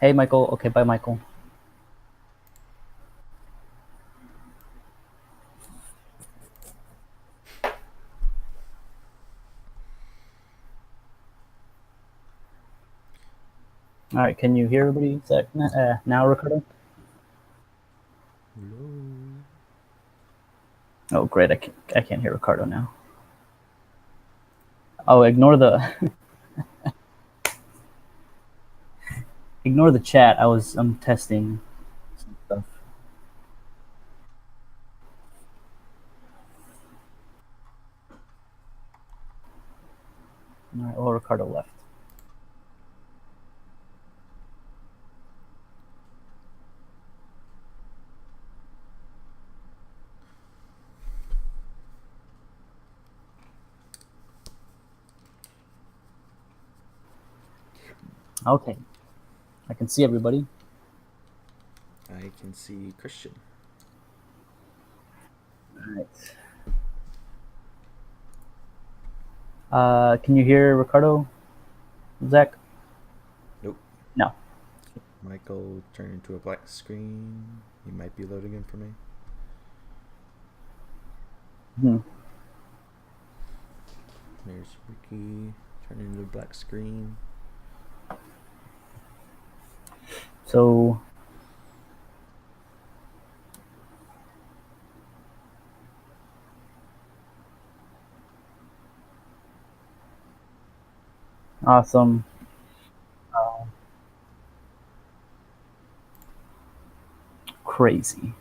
Hey, Michael. Okay, bye, Michael. All right, can you hear everybody? Is that now, Ricardo? Hello. Oh, great. I can't hear Ricardo now. Oh, ignore the ignore the chat. I'm testing some stuff. All right, well, Ricardo left. Okay, I can see everybody. I can see Christian. All right. Can you hear Ricardo? Zach? Nope. No. Michael turned into a black screen. He might be loading in for me. Hmm. There's Ricky turning into a black screen. So, awesome. Crazy.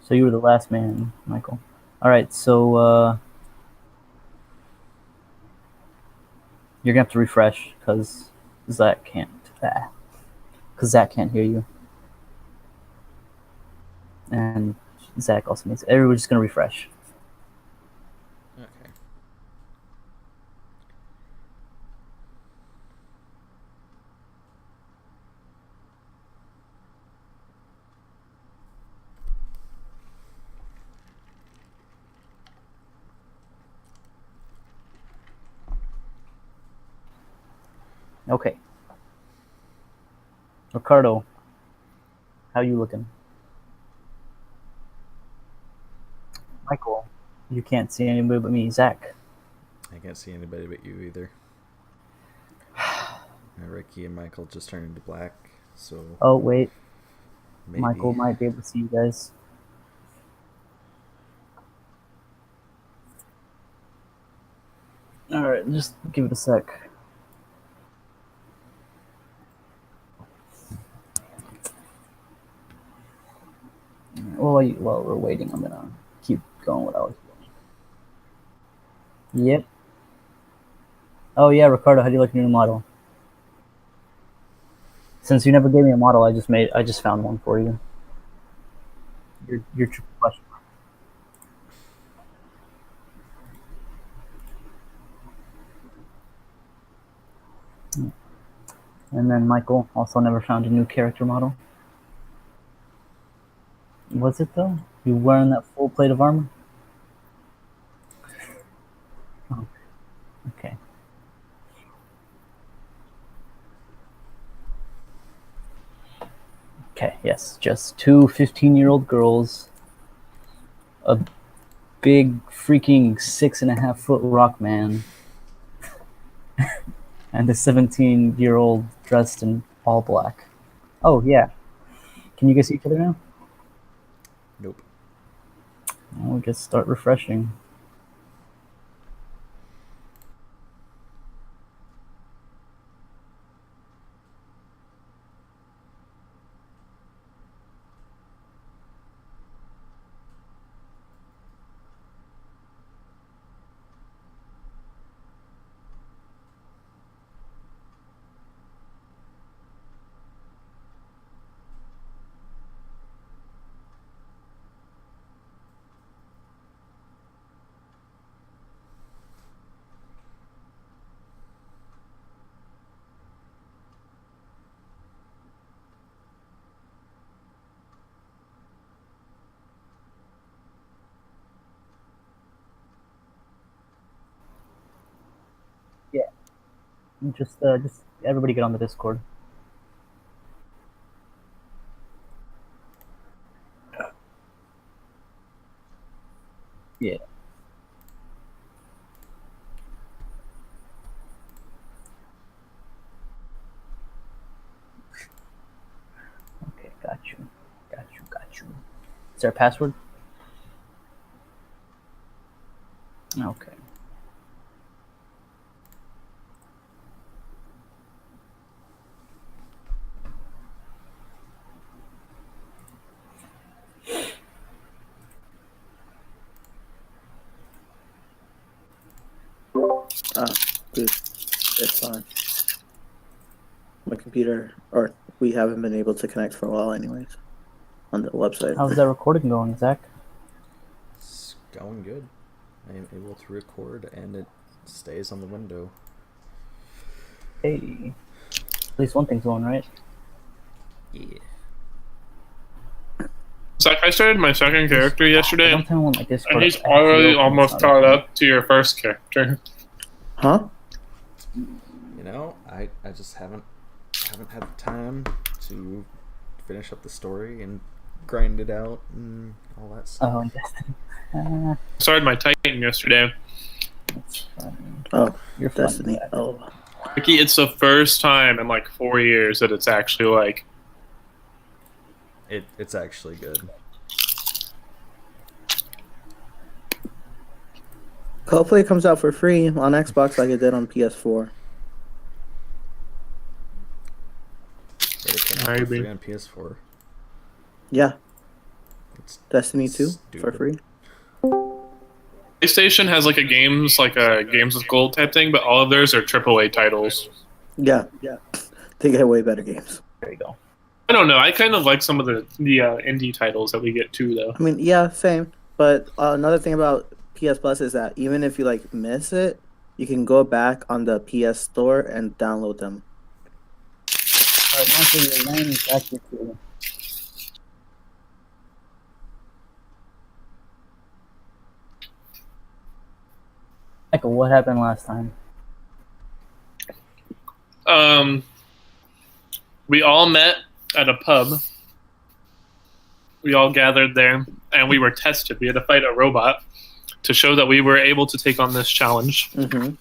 So you were the last man, Michael. All right, so you're gonna have to refresh because Zach can't. Because Zach can't hear you, and Zach also needs. Everybody's just gonna refresh. Okay. Okay, Ricardo, how you looking? Michael, you can't see anybody but me. Zach. I can't see anybody but you either. Ricky and Michael just turned into black, so Oh wait, Michael maybe. might be able to see you guys. All right, just give it a sec. While we're waiting, I'm gonna keep going what I was doing. Yep. Oh yeah, Ricardo, how do you like your new model? Since you never gave me a model, I just found one for you. Your triple question. And then Michael also never found a new character model. Was it though? You wearing that full plate of armor? Oh, okay. Okay, yes, just two 15-year-old girls, a big freaking 6.5 foot rock man, and a 17-year-old dressed in all black. Oh, yeah. Can you guys see each other now? Nope. I'll just start refreshing. Yeah, just everybody get on the Discord. Yeah. Okay, got you. Got you, got you. Is there a password? Okay. Dude, it's fine. My computer, or we haven't been able to connect for a while, anyways, on the website. How's that recording going, Zach? It's going good. I am able to record, and it stays on the window. Hey. At least one thing's going right. Yeah. Zach, I started my second character yesterday, Don't tell him like this. and he's already almost caught up to your first character. Huh? You know, I just haven't had the time to finish up the story and grind it out and all that stuff. Oh, Destiny. I started my Titan yesterday. That's fun. Oh, You're Destiny. fun. Oh. Ricky, it's the first time in like 4 years that it's actually like. It's actually good. Hopefully it comes out for free on Xbox like it did on PS4. But it came out for Maybe. free on PS4. Yeah, It's Destiny 2 for stupid. free. PlayStation has like a games with gold type thing, but all of theirs are AAA titles. Yeah. They get way better games. There you go. I don't know. I kind of like some of the indie titles that we get too, though. I mean, yeah, same. But another thing about PS Plus is that even if you like miss it, you can go back on the PS Store and download them. Alright, Michael, your line is back with you. Michael, what happened last time? We all met at a pub. We all gathered there, and we were tested. We had to fight a robot to show that we were able to take on this challenge. Mm-hmm.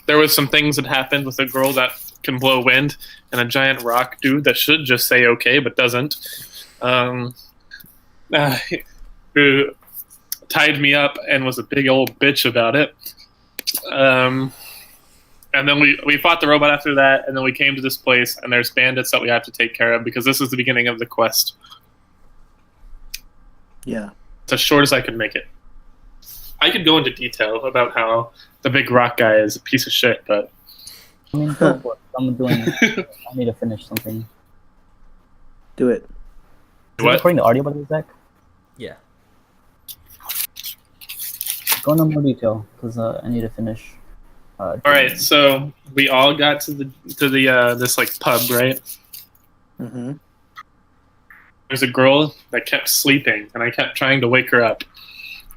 There was some things that happened with a girl that can blow wind and a giant rock dude that should just say okay but doesn't. Who tied me up and was a big old bitch about it. And then we fought the robot after that, and then we came to this place, and there's bandits that we have to take care of because this is the beginning of the quest. Yeah. It's as short as I could make it. I could go into detail about how the big rock guy is a piece of shit, but I mean, go for it. I'm doing. I need to finish something. Do it. Is it What? recording the audio by the way, Zach? Yeah. Go into more detail because I need to finish. All right, so we all got to the this like pub, right? Mm-hmm. There's a girl that kept sleeping, and I kept trying to wake her up.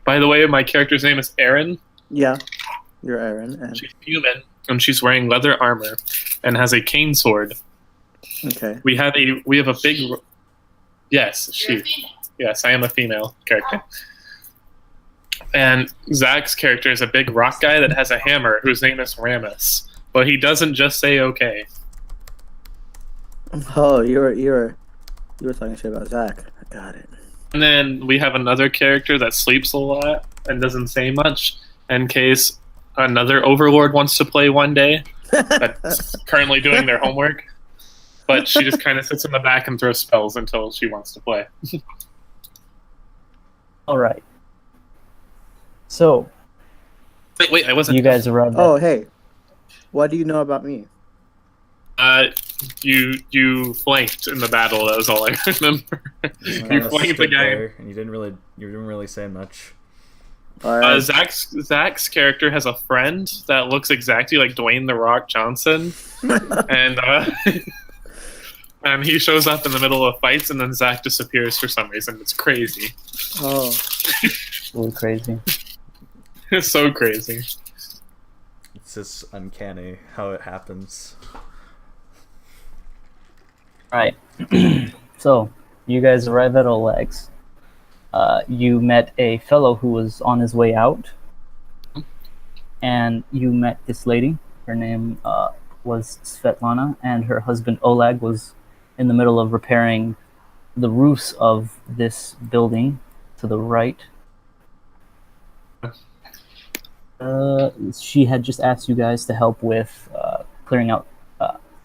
By the way, my character's name is Erin. Yeah. You're Aaron. And She's human, and she's wearing leather armor and has a cane sword. okay. We have a big. Yes, yes, I am a female character. And Zach's character is a big rock guy that has a hammer whose name is Ramus. But he doesn't just say okay. Oh, you were talking shit about Zach. I got it. And then we have another character that sleeps a lot and doesn't say much in case another overlord wants to play one day that's currently doing their homework. But she just kind of sits in the back and throws spells until she wants to play. All right. So Wait, I wasn't. you guys arrived. Oh, hey. What do you know about me? You flanked in the battle. That was all I remember. You flanked the guy. And you didn't really say much. All right. Zach's character has a friend that looks exactly like Dwayne the Rock Johnson, and and he shows up in the middle of fights, and then Zach disappears for some reason. It's crazy. Oh. Really crazy. It's so crazy. It's just uncanny how it happens. All right. So you guys arrive at Oleg's. you met a fellow who was on his way out, and you met this lady. Her name was Svetlana, and her husband Oleg was in the middle of repairing the roofs of this building to the right. She had just asked you guys to help with clearing out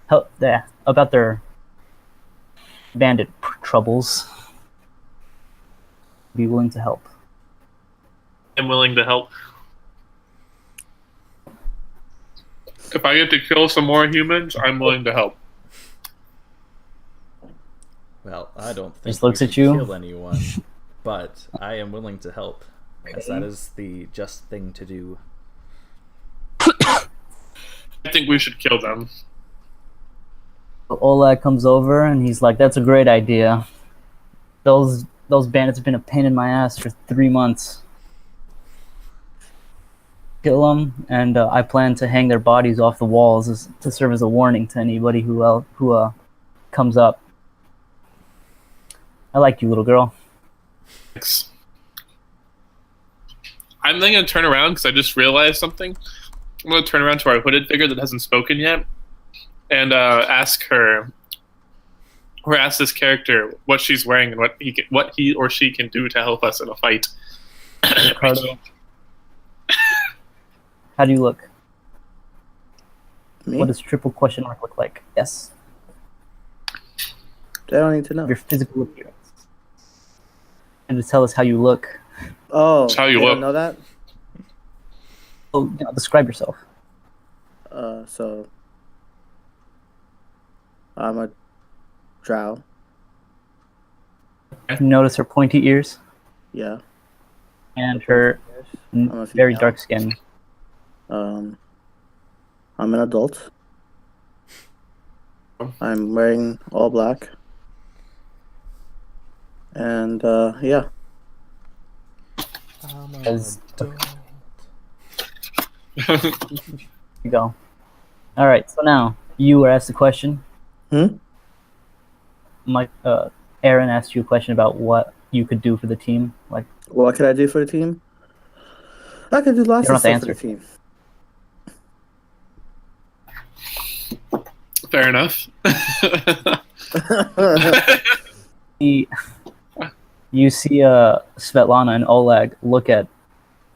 about their bandit troubles. Be willing to help. I'm willing to help. If I get to kill some more humans, I'm willing to help. Well, I don't think Just looks we at should you. kill anyone, but I am willing to help, as that is the just thing to do. I think we should kill them. Oleg comes over and he's like, "That's a great idea. Those bandits have been a pain in my ass for 3 months. Kill them, and I plan to hang their bodies off the walls to serve as a warning to anybody who comes up." I like you, little girl. Thanks. I'm then going to turn around because I just realized something. I'm going to turn around to our hooded figure that hasn't spoken yet and ask her, or ask this character what she's wearing and what he or she can do to help us in a fight. Ricardo. How do you look? Me? What does triple question mark look like? Yes. I don't need to know. Your physical appearance. And to tell us how you look. Oh, That's how you they look. don't know that? Oh, describe yourself. So I'm a drow. You notice her pointy ears Yeah. and her a very female. dark skin. I'm an adult. I'm wearing all black. And yeah. As you go. All right. So now you were asked the question. Mike, Aaron asked you a question about what you could do for the team. Like, What could I do for the team? I could do lots You don't of have stuff to for the team. Fair enough. you see Svetlana and Oleg look at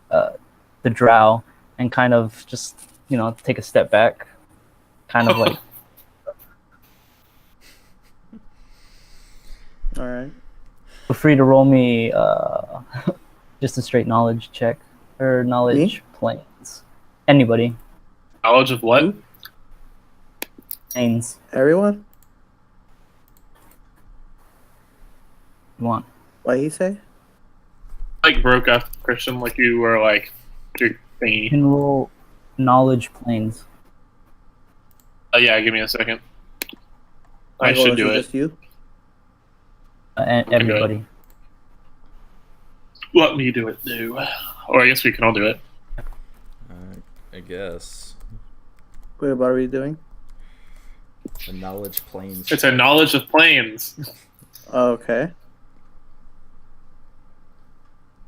the drow and kind of just, take a step back. Kind of like, All right. feel free to roll me just a straight knowledge check. Or knowledge planes. Anybody. Knowledge of what? Planes. Everyone? You want. What he say? Like broke up, Christian, like you were like your You thingy. can roll knowledge planes. Yeah, give me a second. I Michael, should is do it. Just you? And Okay, everybody. Let me do it, too. Or I guess we can all do it. I guess. Wait, what are we doing? The knowledge planes. It's a knowledge of planes. Okay.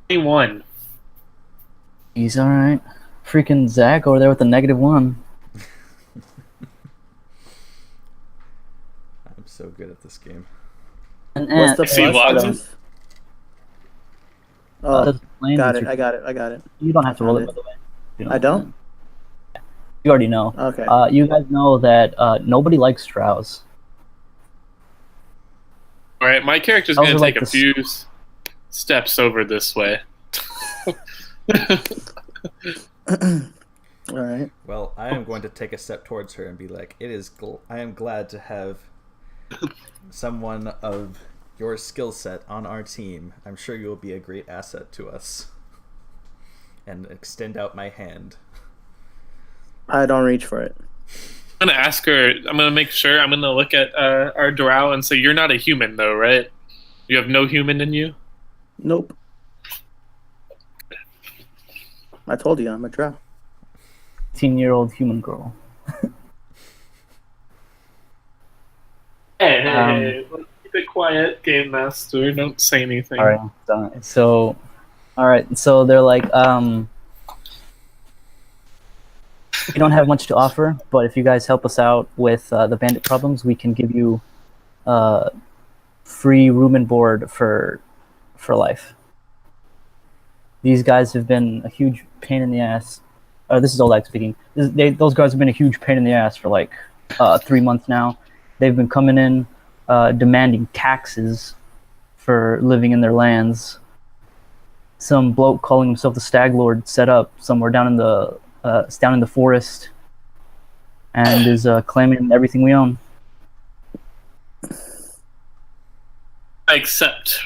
21. He's alright. Freaking Zach over there with the -1. I'm so good at this game. And What's the See plus lots for of- us? Oh, planes got is it. your- I got it. You don't have to roll Found it, by the way. You I don't? You already know. Okay. You guys know that nobody likes Strauss. Alright, my character's Those going are to like take a the few steps over this way. All right. Well, I am going to take a step towards her and be like, I am glad to have someone of your skill set on our team. I'm sure you will be a great asset to us. And extend out my hand. I don't reach for it. I'm going to ask her, I'm going to make sure, I'm going to look at our drow and say, you're not a human, though, right? You have no human in you? Nope. I told you I'm a drow. 18-year-old human girl. Hey, what are you Be quiet, game master. Don't say anything. All right, done. So, all right. So they're like, we don't have much to offer, but if you guys help us out with the bandit problems, we can give you free room and board for life. These guys have been a huge pain in the ass. This is Oleg speaking. Those guys have been a huge pain in the ass for like 3 months now. They've been coming in demanding taxes for living in their lands. Some bloke calling himself the Stag Lord set up somewhere down in the forest and is claiming everything we own. I accept.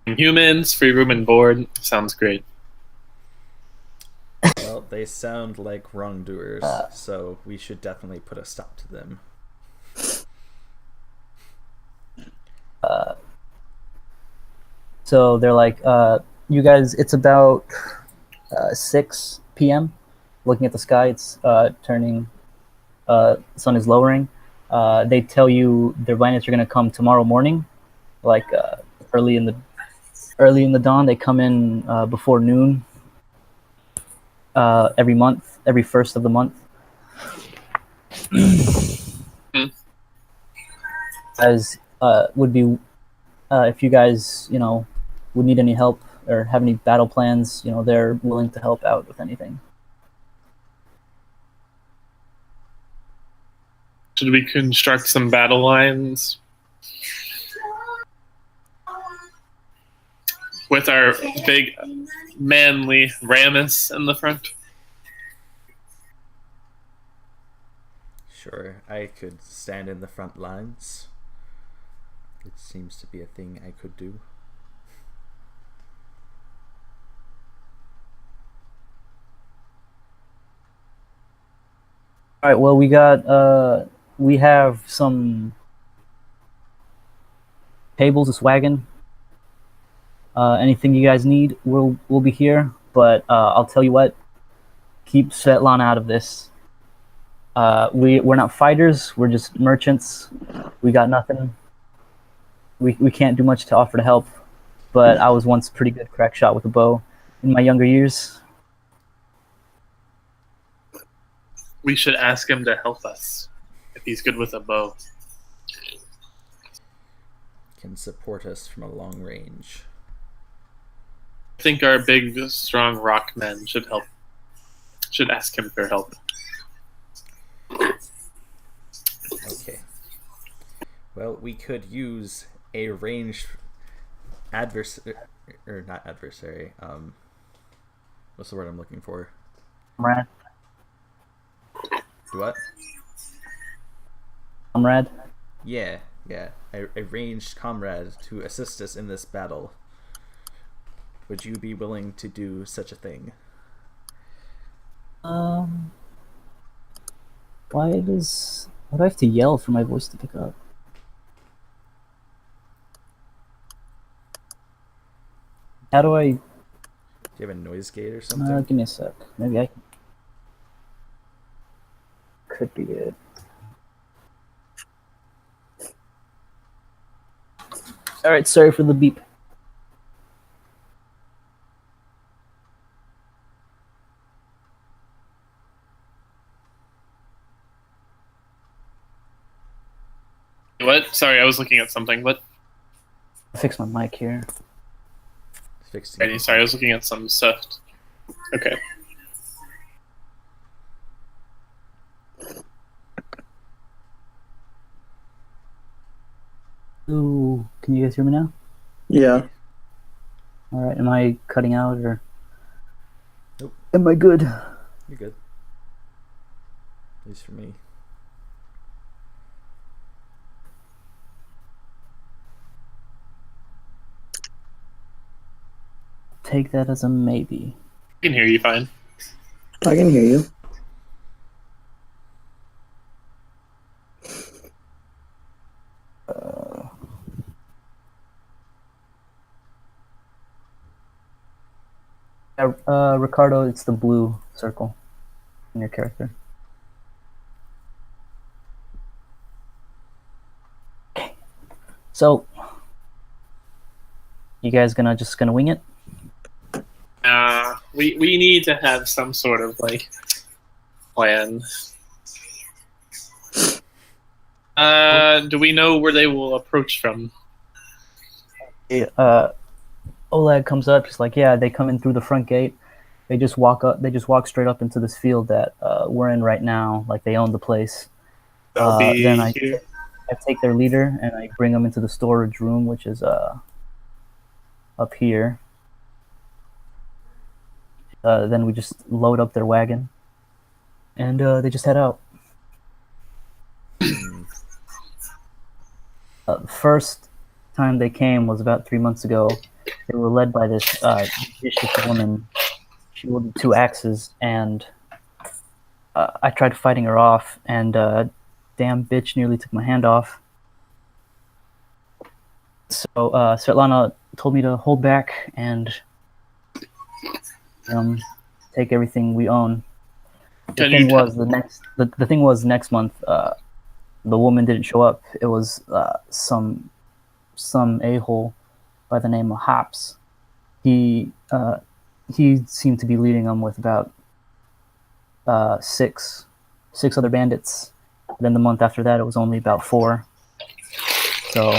Humans, free room and board. Sounds great. Well, they sound like wrongdoers, so we should definitely put a stop to them. So they're like, you guys, it's about 6 p.m. Looking at the sky, it's turning, sun is lowering. They tell you their bandits are going to come tomorrow morning, like early in the dawn. They come in before noon every month, every first of the month. As would be, if you guys, would need any help or have any battle plans, they're willing to help out with anything. Should we construct some battle lines with our big, manly Ramus in the front? Sure, I could stand in the front lines. It seems to be a thing I could do. All right. Well, we have some tables, this wagon. Anything you guys need, we'll be here. But I'll tell you what, keep Svetlana out of this. We're not fighters. We're just merchants. We got nothing. We can't do much to offer to help. But I was once a pretty good crack shot with a bow in my younger years. We should ask him to help us if he's good with a bow. Can support us from a long range. I think our big, strong rock men should help. Should ask him for help. Okay. Well, we could use a ranged adversary, or not adversary. What's the word I'm looking for? Comrade. What? Comrade. Yeah. A ranged comrade to assist us in this battle. Would you be willing to do such a thing? Why do I have to yell for my voice to pick up? How do I? Do you have a noise gate or something? Give me a sec. Maybe I can. Could be it. All right. Sorry for the beep. What? Sorry, I was looking at something. What? Fix my mic here. Sorry, I was looking at some stuff. Okay. Ooh, can you guys hear me now? Yeah. All right. Am I cutting out or? Nope. Am I good? You're good. At least for me. Take that as a maybe. I can hear you fine. I can hear you. Ricardo, it's the blue circle in your character. So, you guys just gonna wing it? We need to have some sort of like plan. Do we know where they will approach from? Oleg comes up. He's like, "Yeah, they come in through the front gate. They just walk up. They just walk straight up into this field that we're in right now. Like they own the place." Then I take their leader and I bring them into the storage room, which is up here. Then we just load up their wagon, and they just head out. First time they came was about 3 months ago. They were led by this vicious woman. She wielded 2 axes, and I tried fighting her off, and damn bitch nearly took my hand off. So Svetlana told me to hold back and take everything we own. The thing was next month the woman didn't show up. It was some a-hole by the name of Hops. He seemed to be leading them with about six other bandits. Then the month after that, it was only about 4. So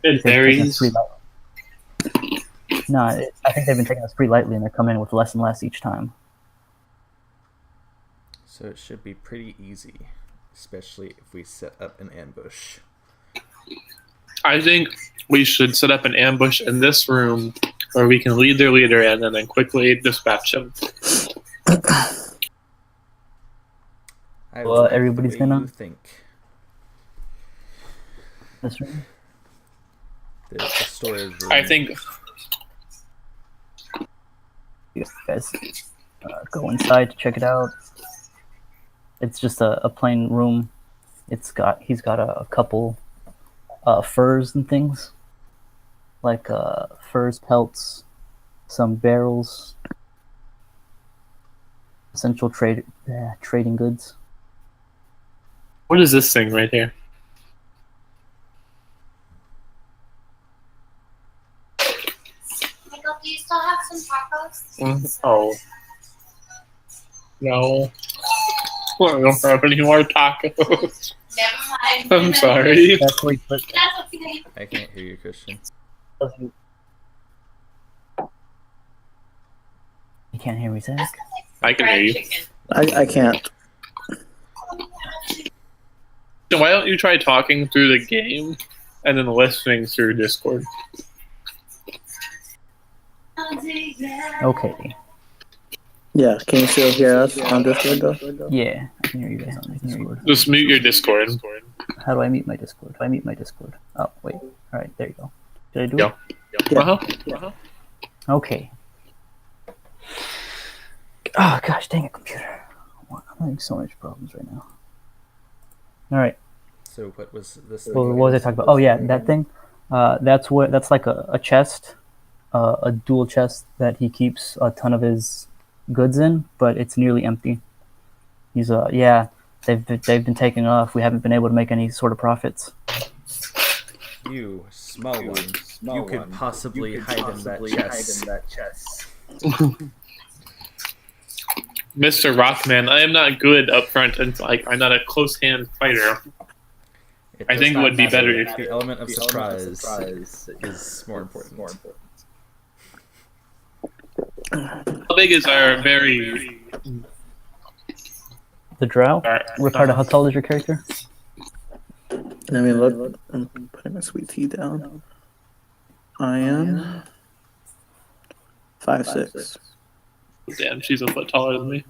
it varies. No, I think they've been taking us pretty lightly, and they're coming in with less and less each time. So it should be pretty easy, especially if we set up an ambush. I think we should set up an ambush in this room where we can lead their leader in and then quickly dispatch him. Well, everybody's gonna think this room. the storage room. I think You guys go inside to check it out. It's just a plain room. He's got a couple furs and things, like furs, pelts, some barrels, essential trading goods. what is this thing right here? Michael, do you still have some tacos? Oh. No. I don't have any more tacos. Never mind. I'm sorry. That's where you put. That's okay. I can't hear you, Christian. You can't hear me, Zach? I can hear you. I can't. So why don't you try talking through the game and then listening through Discord? Okay. Yeah, can you still hear us on Discord though? Yeah, I can hear you guys on Discord. Just mute your Discord. How do I mute my Discord? Do I mute my Discord? Oh, wait. All right, there you go. Did I do Yeah. Yeah. Uh-huh. it? Okay. Oh, gosh, dang it, computer. I'm having so much problems right now. All right. So what was this? What was I talking about? Oh, yeah, that thing. That's like a chest, a dual chest that he keeps a ton of his goods in, but it's nearly empty. He's yeah, they've been taking off. We haven't been able to make any sort of profits. You, small one, you could possibly hide in that chest. Mr. Rockman, I am not good up front and I'm not a close hand fighter. I think it would be better if the element of surprise is more important. How big is our very The drow? Ricardo, how tall is your character? I mean, look, I'm putting my sweet tea down. I am 5'6". damn, she's a foot taller than me.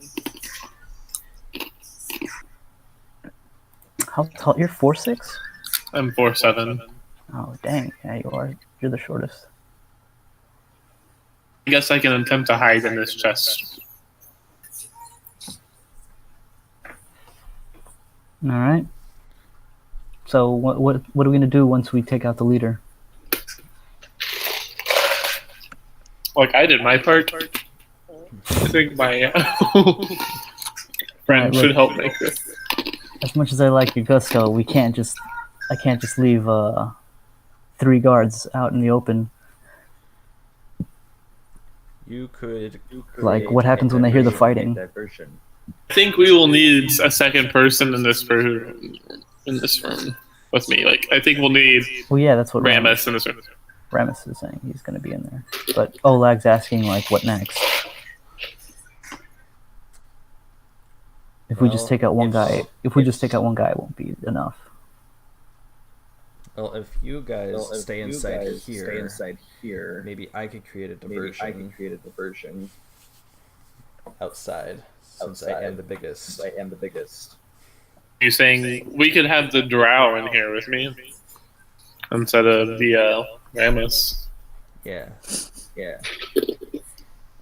How tall? You're 4'6"? I'm 4'7". Oh, dang. Yeah, you are. You're the shortest. I guess I can attempt to hide in this chest. All right. So what are we gonna do once we take out the leader? Like I did my part. I think my friend should help make this. As much as I like your Gusto, I can't just leave 3 guards out in the open. You could Like, what happens when they hear the fighting? I think we will need a second person in this room with me. Like, I think we'll need Well, yeah, that's what Ramus in this room. Ramus is saying. He's going to be in there. But Oleg's asking, like, what next? If we just take out one guy, it won't be enough. Well, if you guys stay inside here, maybe I could create a diversion. Outside, since I am the biggest. You're saying we could have the drow in here with me instead of the Ramus. Yeah.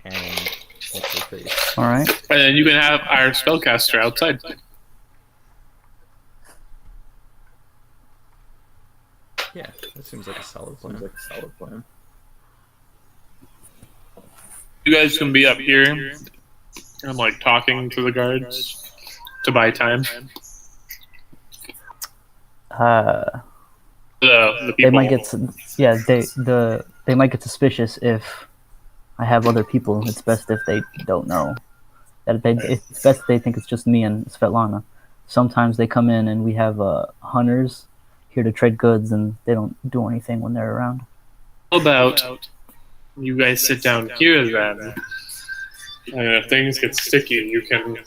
And what's your face? All right. And then you can have our spellcaster outside. Yeah, that seems like a solid plan. You guys can be up here. I'm like talking to the guards to buy time. The The they people. might get they might get suspicious if I have other people. It's best if they don't know. It's best if they think it's just me and Svetlana. Sometimes they come in and we have hunters here to trade goods, and they don't do anything when they're around. How about you guys sit down here then? And if things get sticky, you can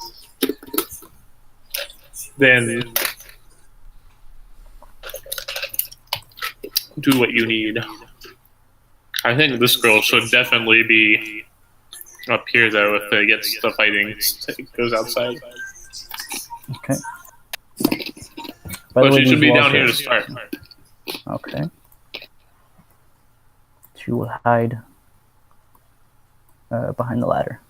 then do what you need. I think this girl should definitely be up here, though, if it gets the fighting goes outside. Okay. By the But way, she should these be walls down here are- to start. Okay. She will hide behind the ladder.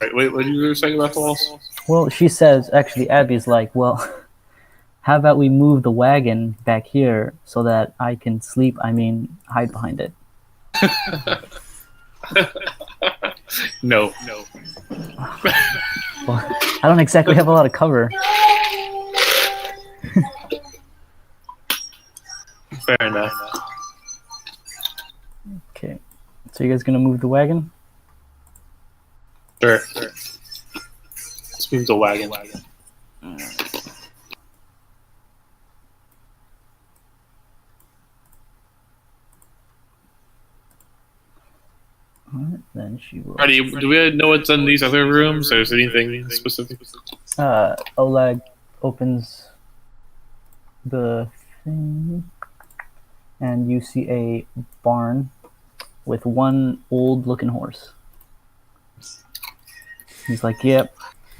Wait, what did you say about the walls? Well, she says, actually, Abby's like, well, how about we move the wagon back here so that I can hide behind it? No. Well, I don't exactly have a lot of cover. Fair enough. Okay. So you guys gonna move the wagon? Sure. Let's move the wagon. Alright, then she will. Alrighty, do we know what's in these other rooms? Or is anything specific? Oleg opens the thing, and you see a barn with one old-looking horse. He's like, "Yep,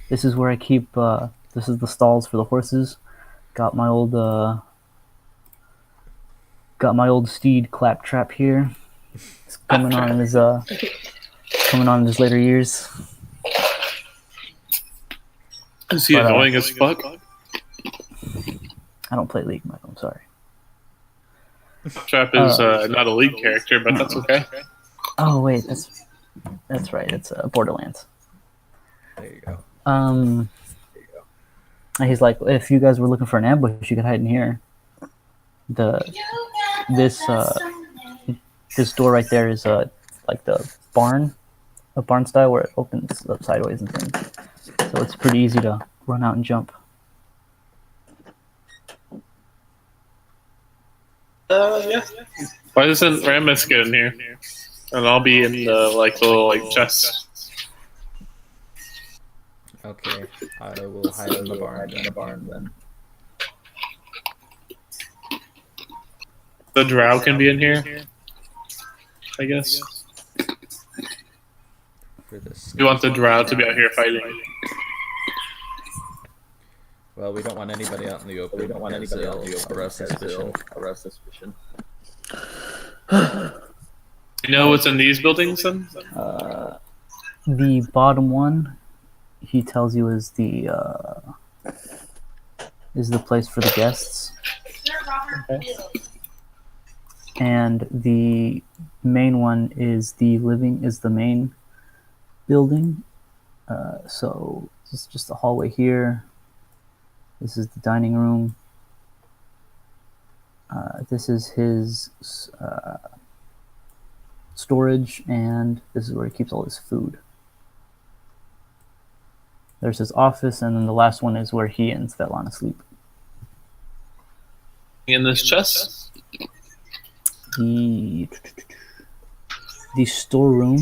this is where I keep. This is the stalls for the horses. Got my old steed Claptrap here. It's coming on in his later years." Is he But, annoying as fuck? I don't play League, Michael. I'm sorry. Trap is not a league character, but that's okay. Oh wait, that's right. It's Borderlands. There you go. And he's like, if you guys were looking for an ambush, you could hide in here. This door right there is like the barn, a barn style where it opens up sideways and things. So it's pretty easy to run out and jump. Yeah. Why doesn't Ramus get in here? And I'll be in the little chest. Okay, I will hide in the barn then. The drow can be in here, I guess. For this. You want the drow to be out here fighting. Well, we don't want anybody out in the open. We don't want anybody out in the open. Arrest suspicion. You know what's in these buildings then? The bottom one, he tells you, is the place for the guests, and the main one is the main building. So it's just a hallway here. This is the dining room. This is his storage, and this is where he keeps all his food. There's his office, and then the last one is where he and Svetlana sleep. In this chest? The storeroom.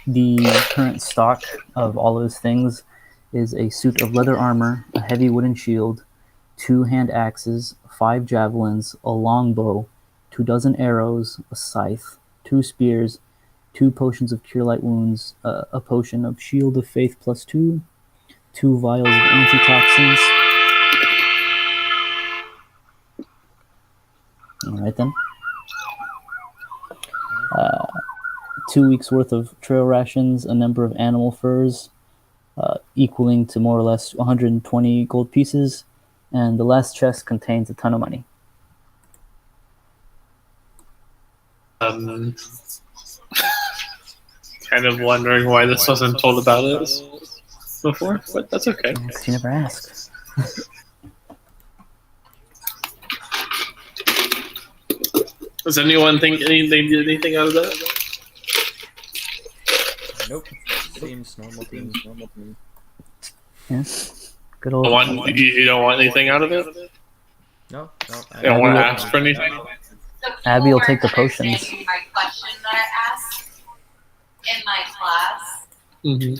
The current stock of all of his things is a suit of leather armor, a heavy wooden shield, 2 hand axes, 5 javelins, a longbow, 24 arrows, a scythe, 2 spears, 2 potions of cure light wounds, a potion of shield of faith +2, 2 vials of antitoxins. All right then. 2 weeks worth of trail rations, a number of animal furs, equaling to more or less 120 gold pieces, and the last chest contains a ton of money. Kind of wondering why this wasn't told about us before, but that's okay. You never asked. Does anyone think anything out of that? Nope. Seems normal to me. Yeah. Good old. You don't want anything out of it? No. You don't want to ask for anything? Abby will take the potions. Answering my question that I asked in my class. Mm-hmm.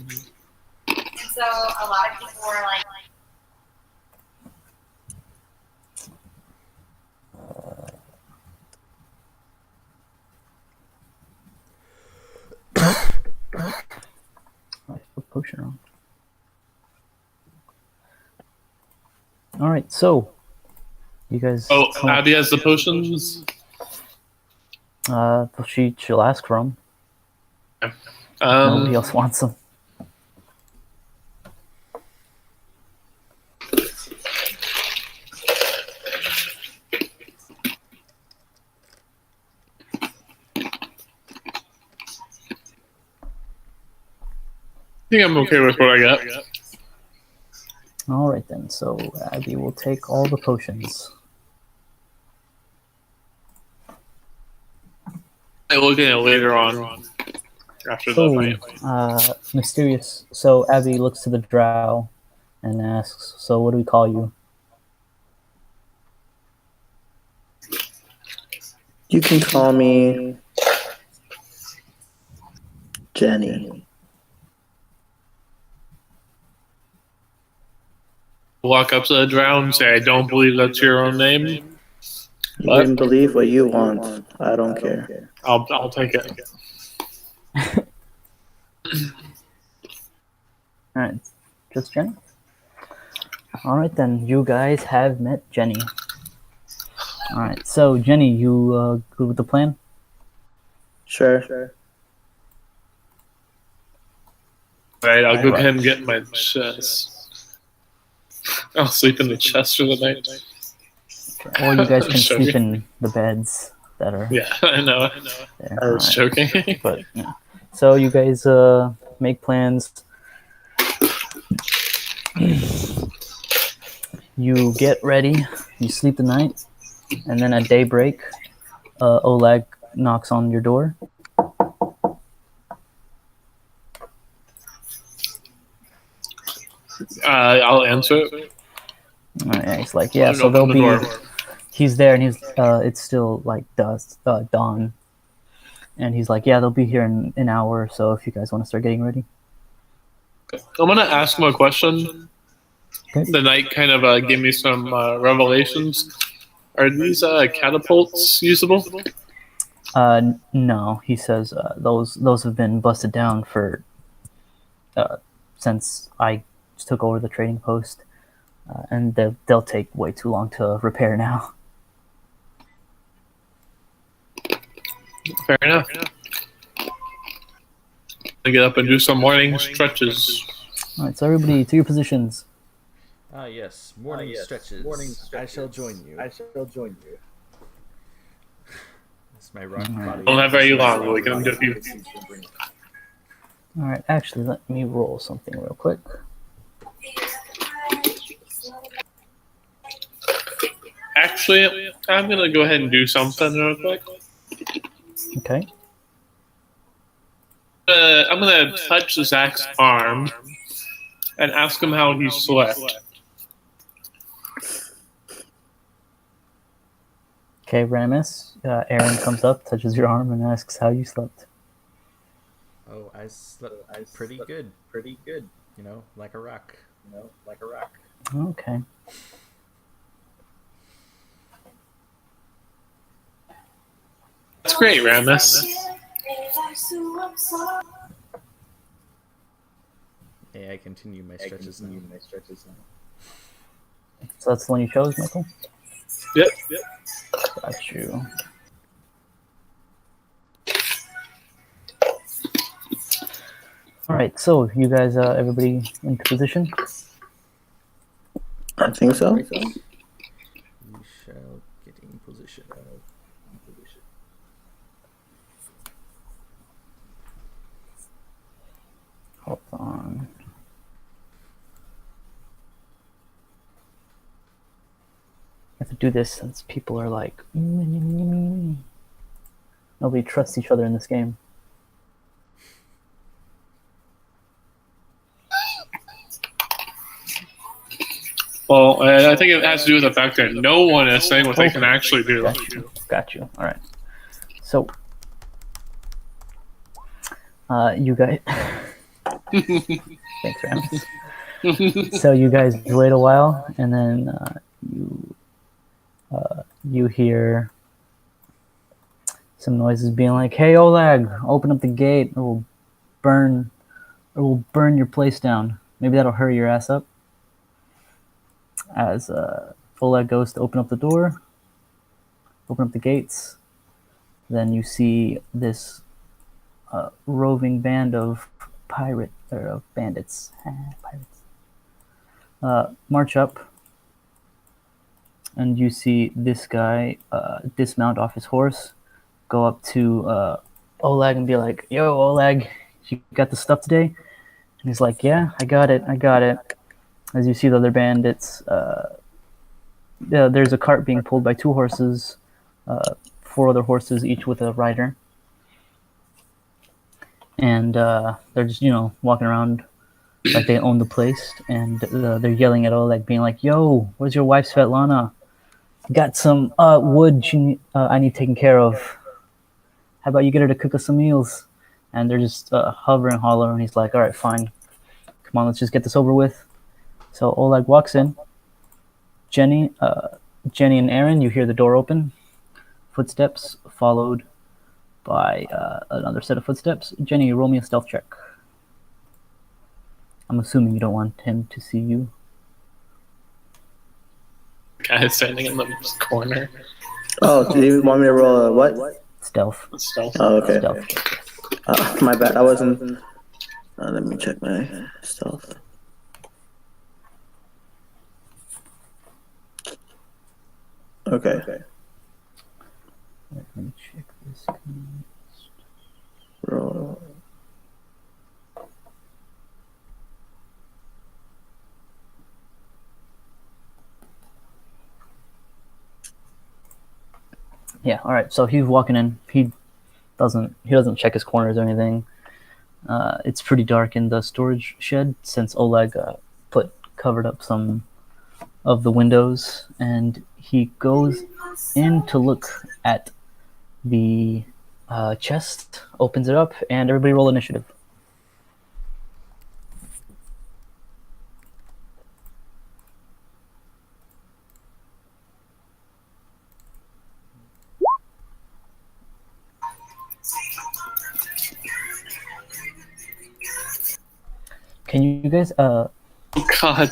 And so a lot of people were like, I put potion wrong. All right, so you guys. Oh, Abby has the potions. She'll ask for them. Nobody else wants them. I think I'm okay with what I got. All right then. So Abby will take all the potions. I'll look at it later on. After the fight. Mysterious. So Abby looks to the drow and asks, "So what do we call you?" You can call me Jenny. Walk up to the drow and say, "I don't believe that's your own name." You can believe what you want. I don't care. I'll take it. All right, just Jenny. All right then, you guys have met Jenny. All right, so Jenny, you good with the plan? Sure. Alright, I'll go ahead and get my chest. I'll sleep in the chest for the night. Or you guys can Joking. sleep in the beds that are Yeah, I know. there. I was All right. joking. But yeah. So you guys make plans. You get ready. You sleep the night, and then at daybreak, Oleg knocks on your door. I'll answer it. Yeah, he's like, yeah. I'll So open they'll the be. door. He's there, and he's. It's still like dawn, and he's like, yeah, they'll be here in an hour or so if you guys want to start getting ready. I'm gonna ask him a question. Okay. The night kind of gave me some revelations. Are these catapults usable? No, he says those have been busted down for since I took over the trading post, and they'll take way too long to repair now. Fair enough. I get up and do some morning stretches. All right, so everybody to your positions. Ah, yes. Morning stretches. I shall join you. That's my rock body. Don't have very long, but we can do a few. All right, actually, let me roll something real quick. Actually, I'm gonna go ahead and do something real quick. Okay. I'm gonna touch Zach's arm and ask him how he slept. Okay, Ramus. Aaron comes up, touches your arm, and asks how you slept. Oh, I slept pretty good. Pretty good. You know, like a rock. You know, like a rock. Okay. That's great, Ramus. May I continue my stretches now? So that's the one you chose, Michael? Yep. Got you. Alright, so you guys, everybody into position? I think so. We shall get in position. Hold on. I have to do this since people are like, nobody trusts each other in this game. Well, I think it has to do with the fact that no one is saying what they can actually do. Got you. All right. So, you guys. Thanks, Ramus. So you guys wait a while, and then you hear some noises being like, "Hey, Oleg, open up the gate, or we'll burn your place down." Maybe that'll hurry your ass up. As Oleg goes to open up the door, open up the gates, then you see this roving band of bandits, march up, and you see this guy dismount off his horse, go up to Oleg and be like, "Yo, Oleg, you got the stuff today?" And he's like, "Yeah, I got it. As you see the other bandits, there's a cart being pulled by 2 horses, 4 other horses, each with a rider. And they're just, walking around like they own the place. And they're yelling at Oleg, being like, "Yo, where's your wife, Svetlana? Got some wood I need taken care of. How about you get her to cook us some meals?" And they're just hovering, hollering. And he's like, "All right, fine. Come on, let's just get this over with." So Oleg walks in. Jenny and Aaron, you hear the door open. Footsteps followed by another set of footsteps. Jenny, roll me a stealth check. I'm assuming you don't want him to see you. Guy standing in the corner. Oh, do you want me to roll a what? Stealth. Oh, okay. Stealth. My bad. I wasn't. Let me check my stealth. Okay. Let me check this. Roll. Yeah, all right. So he's walking in. He doesn't check his corners or anything. It's pretty dark in the storage shed since Oleg covered up some of the windows, and he goes in to look at the chest, opens it up, and everybody roll initiative. Can you guys God.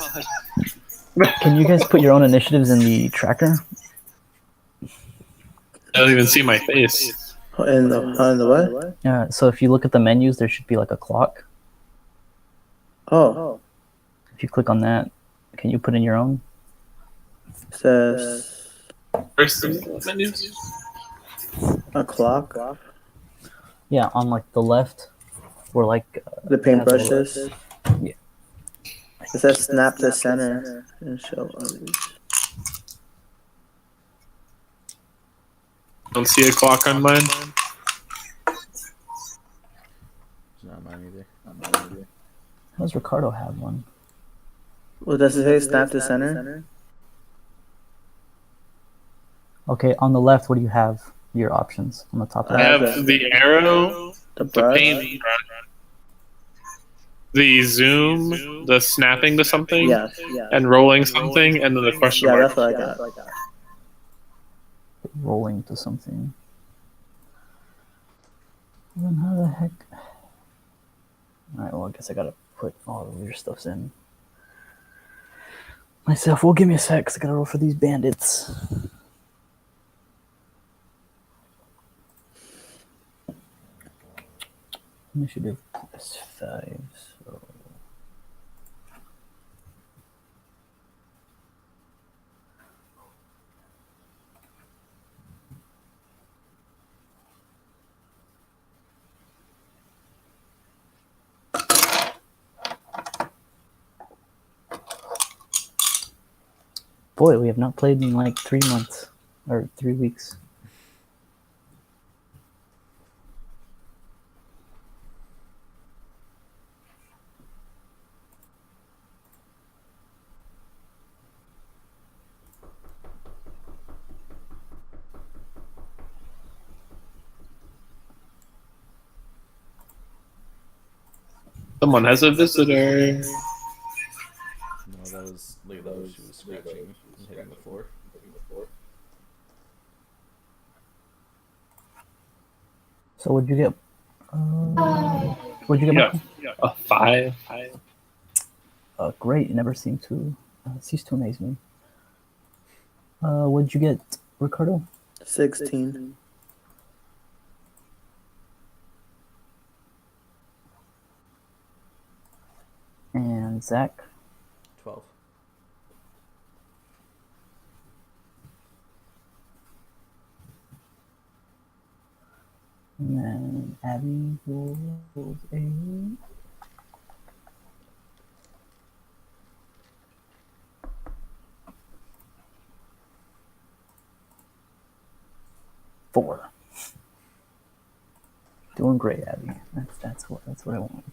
can you guys put your own initiatives in the tracker? I don't even see my face. In the what? Yeah. So if you look at the menus, there should be like a clock. Oh, If you click on that, can you put in your own? says Where's the menus? a clock. Yeah, on like the left, where like The paintbrushes. Yeah. It says snap to center and show others. Don't see a clock on mine. It's not mine either. How does Ricardo have one? Well, does it say snap to center? Okay, on the left, what do you have? Your options on the top I left. have the arrow, The the brush? paintbrush, the zoom, the snapping to something, Yeah. and rolling something, and then the question Yeah, mark. that's what I got. Rolling to something. Then how the heck? Alright, well, I guess I gotta put all of your stuffs in myself. Well, give me a sec, because I gotta roll for these bandits. Initiative +5, so. Boy, we have not played in like 3 months or 3 weeks. Someone has a visitor. No, that was Layla. She was scratching and hitting the floor. So what'd you get? What'd you get? Yeah, a 5. Great. You never seem to cease to amaze me. What'd you get, Ricardo? 16. And Zach? 12. And then Abby rolls a 4. Doing great, Abby. That's what I wanted.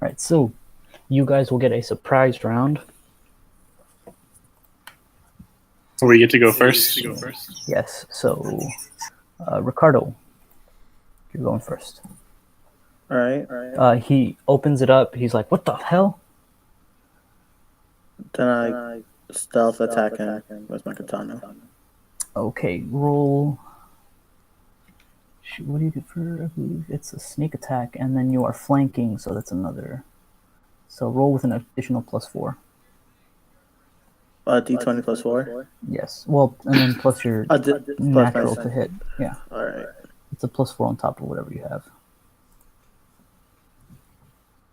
All right, so you guys will get a surprise round. We get to go first. Yes. So, Ricardo, you're going first. All right. He opens it up. He's like, "What the hell?" Then I stealth attack him with my katana. Okay, roll. What do you get for? I believe it's a sneak attack, and then you are flanking, so that's another. So roll with an additional +4. D20 plus 4? Yes. Well, and then plus your Plus natural my to hit. Yeah. All right. It's a +4 on top of whatever you have.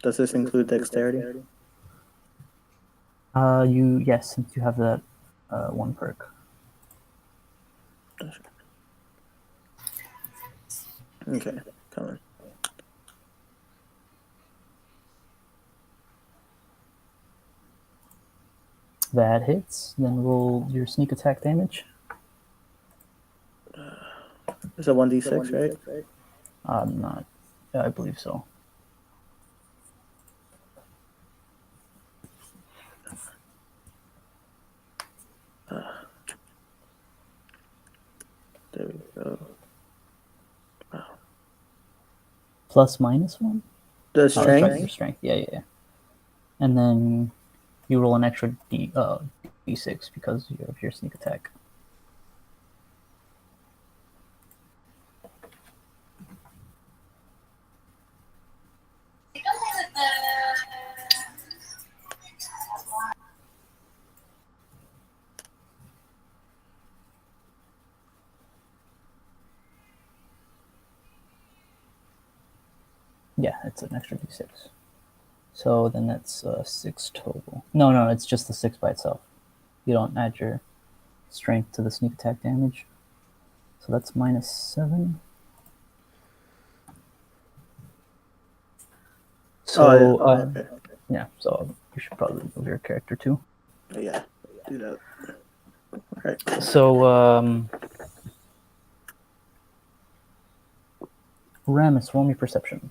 Does this include dexterity? Yes, since you have that one perk. Okay, coming. That hits. Then roll your sneak attack damage. It's a 1d6, right? Not. I believe so. There we go. +/-1? The Oh, strength? your strength. Yeah. And then you roll an extra d6 because of your sneak attack. Yeah, it's an extra d6. So then that's 6 total. No, it's just the 6 by itself. You don't add your strength to the sneak attack damage. So that's -7. So, okay. yeah, so you should probably move your character too. Yeah, do that. All right. So, Ramus, roll me perception.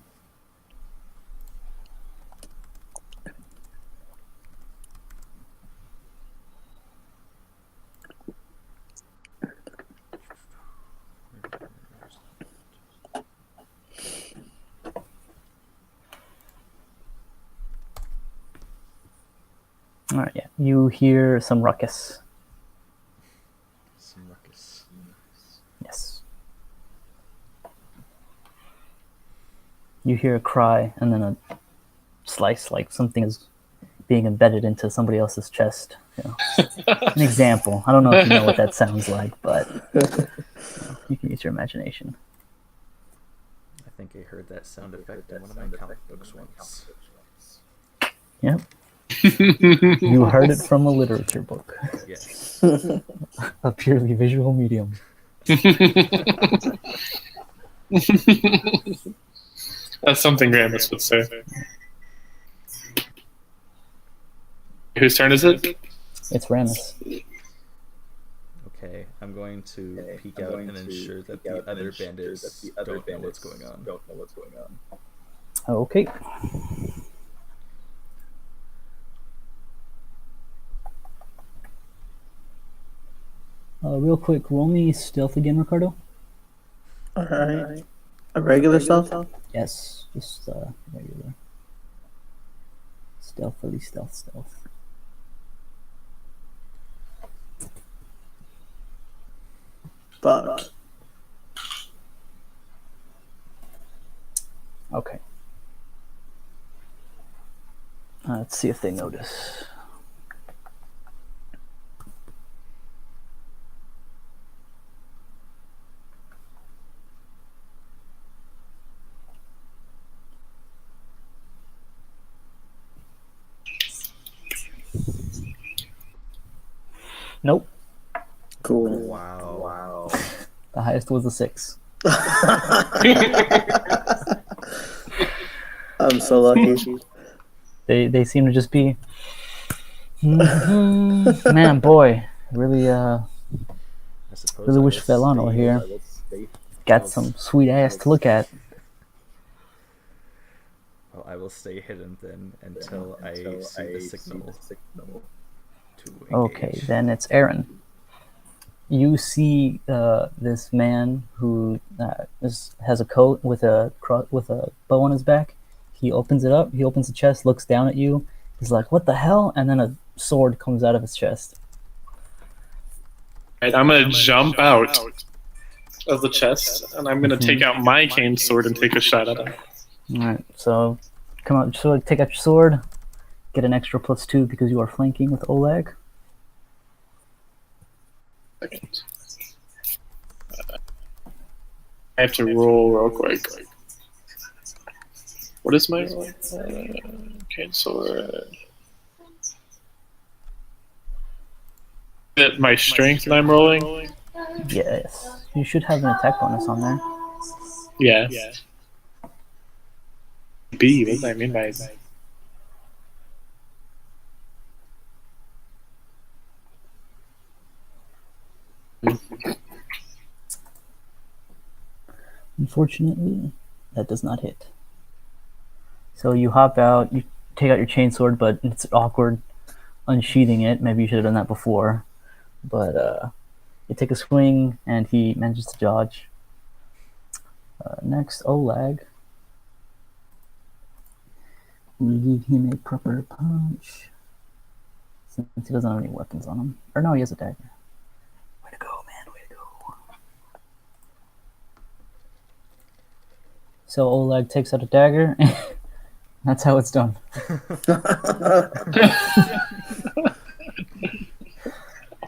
All right, yeah. You hear some ruckus. Some ruckus. Yes. You hear a cry and then a slice, like something is being embedded into somebody else's chest. You know. An example. I don't know if you know what that sounds like, but you can use your imagination. I think I heard that sound effect in one of my comic books once. Yep. You heard it from a literature book. Yes. A purely visual medium. That's something Ramus would say. Whose turn is it? It's Ramus. Okay, I'm going to peek out and ensure that the other bandits don't know what's going on. Okay. Real quick, roll me stealth again, Ricardo. Alright. A regular stealth? Yes, just regular. Stealthily stealth. Fuck. Okay. Let's see if they notice. Nope. Cool. Wow. The highest was a 6. I'm so lucky. They seem to just be man, boy, really I suppose really I wish will Felano were stay- here. Got some sweet ass to look at. Well, I will stay hidden then until I see the signal to engage. Okay, then it's Aaron. You see this man who has a coat with a bow on his back. He opens it up. He opens the chest, looks down at you. He's like, "What the hell?" And then a sword comes out of his chest. Right, I'm gonna jump out of the chest, and I'm gonna take out my cane sword and take a shot at him. All right, so come out, take out your sword. Get an extra +2 because you are flanking with Oleg. Second. I have to roll real quick. What is my cane sword? Is it my strength that I'm rolling? Yes, you should have an attack bonus on there. Yeah. B, what do I mean by that? Unfortunately, that does not hit. So you hop out, you take out your chainsword, but it's awkward unsheathing it. Maybe you should have done that before. But you take a swing, and he manages to dodge. Next, Oleg. We give him a proper punch. Since he doesn't have any weapons on him. Or no, he has a dagger. Way to go, man, way to go. So Oleg takes out a dagger. That's how it's done.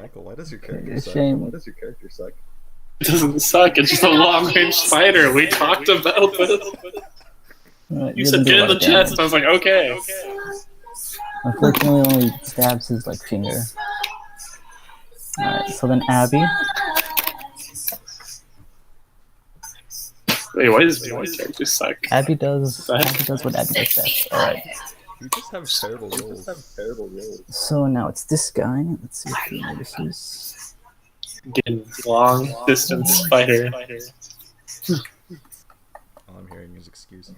Michael, why does your character It's a suck? shame. Why does your character suck? It doesn't suck, it's just a long range fighter. We talked about this. Right, You he said doesn't do get a in lot the of damage. chest. I was like, okay. Unfortunately, only stabs his finger. Alright, so then Abby. Wait, why does my character suck? Abby does what Abby does best. Alright. You just have terrible rolls. So now it's this guy. Let's see if he notices. Getting long distance fighter. all I'm hearing is excuses.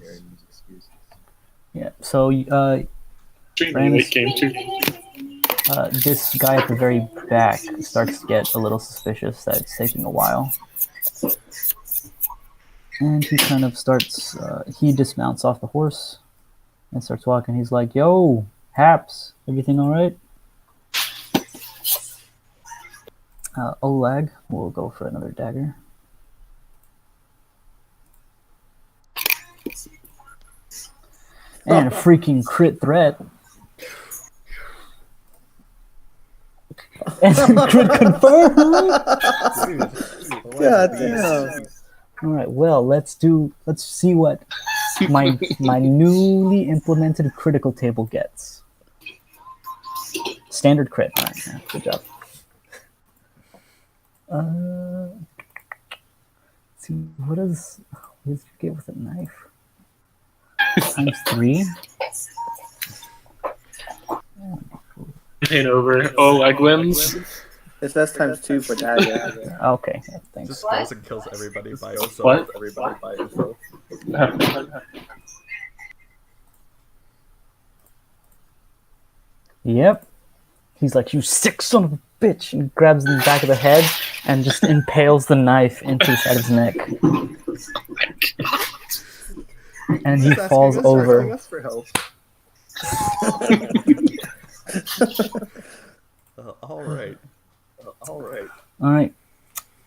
Yeah. So Extremely Rams- late game too. this guy at the very back starts to get a little suspicious that it's taking a while. And he kind of starts, he dismounts off the horse and starts walking. He's like, yo, Haps, everything all right? Oleg will go for another dagger. And a freaking crit threat. And crit confirmed. God damn. All right. Well, let's see what my newly implemented critical table gets. Standard crit. All right. Yeah, good job. Let's see what does you get with a knife? Times 3. Paint over. Oleg wins. It's that's times 2 for dagger. Okay. Yeah, thanks. Just goes and kills everybody by himself. What? Everybody by himself. Yep. He's like, you sick son of a bitch, and grabs the back of the head and just impales the knife into the side of his neck. And he falls over. For help. All right. All right.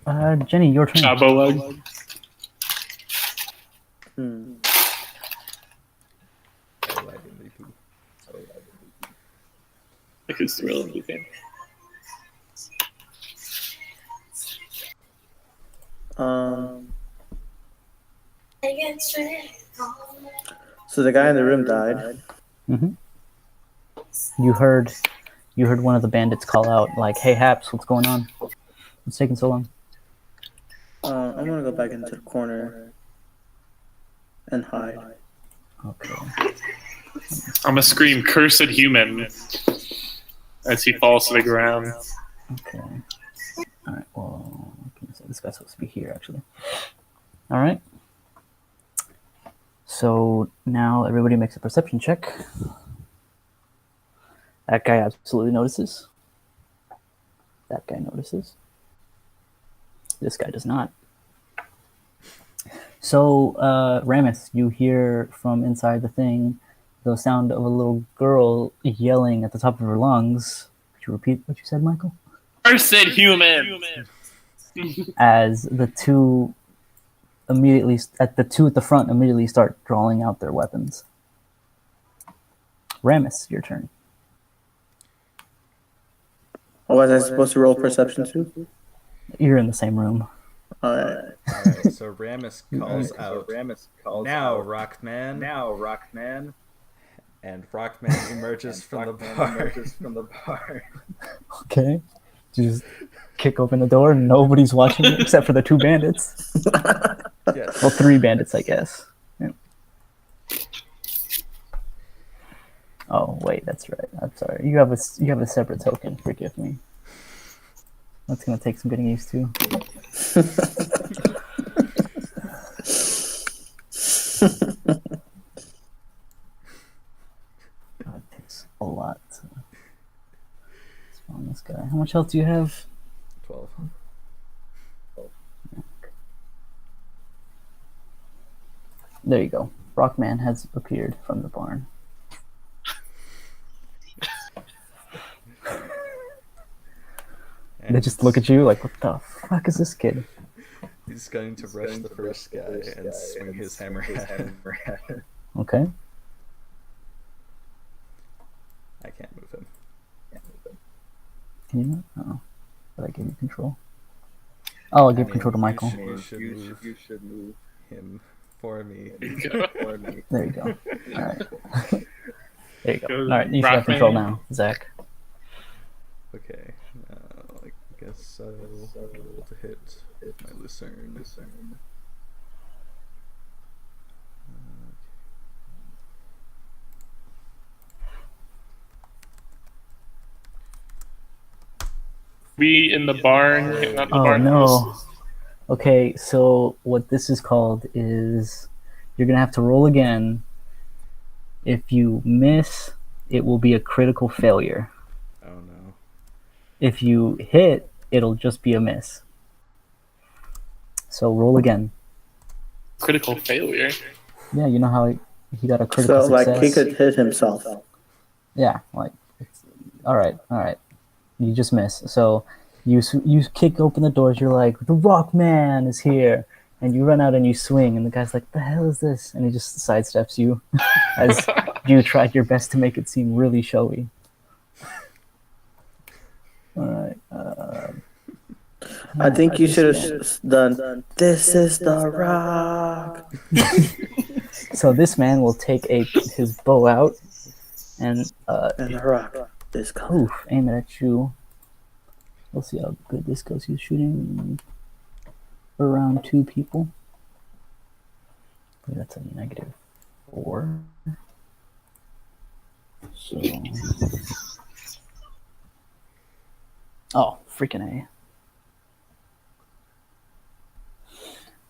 All right. Jenny, your turn. Job, Oleg. Like it's the real game. So the guy in the room died. You heard one of the bandits call out, like, "Hey, Haps, what's going on? What's taking so long?" I'm gonna go back into the corner and hide. Okay. I'm gonna scream "cursed human" as he falls to the ground. Okay. All right. Well, this guy's supposed to be here, actually. All right. So now everybody makes a perception check. That guy absolutely notices. That guy notices. This guy does not. So, Ramus, you hear from inside the thing the sound of a little girl yelling at the top of her lungs. Could you repeat what you said, Michael? Cursed human! As the two at the front immediately start drawing out their weapons. Ramus, your turn. Oh, was I supposed to roll perception too? You're in the same room. Alright. Alright, so Ramus calls out, now, Rockman. Now, Rockman. And Rockman emerges from the bar. Okay. You just kick open the door and nobody's watching it except for the 2 bandits. Yes. Well, 3 bandits, I guess. Yeah. Oh, wait, that's right. I'm sorry. You have a separate token. Forgive me. That's gonna take some getting used to. God, it takes a lot to spawn this guy. How much health do you have? 12. There you go. Rockman has appeared from the barn. They just look at you like, what the fuck is this kid? He's going to rush the first guy and swing his hammer at him. Okay. I can't move him. Can you not? Oh. Did I give you control? Oh, I'll give control to Michael. You should move him for me. There you go. Alright. There you go. Alright, you should have control now, Zach. Okay. I guess I'll roll to hit my Lucerne. We in the barn. Not the Oh barn no. house. Okay, so what this is called is You're gonna have to roll again. If you miss, it will be a critical failure. Oh no. If you hit, it'll just be a miss. So roll again. Critical failure. Yeah, you know how he got a critical So, success? like, he could hit himself. Yeah, like, all right. You just miss. So you kick open the doors. You're like, the Rock Man is here, and you run out and you swing, and the guy's like, the hell is this? And he just sidesteps you as you tried your best to make it seem really showy. All right. I think you should have done, this is the Rock. So this man will take his bow out and And the Rock is coming. aim it at you. We'll see how good this goes. He's shooting around 2 people. That's a -4. So, oh, freaking A.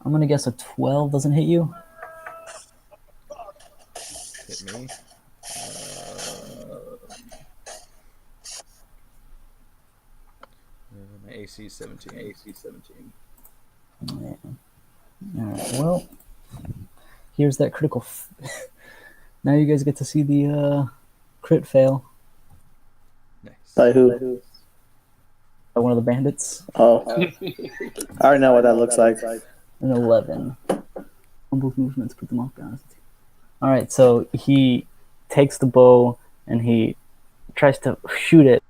I'm gonna guess a 12 doesn't hit you. Hit me. My AC 17. Yeah. All right. Well, here's that critical. Now you guys get to see the crit fail Nice. By who? by one of the bandits. Oh. I already know what that looks like. An 11. On both movements, put them off balance. All right. So he takes the bow and he tries to shoot it,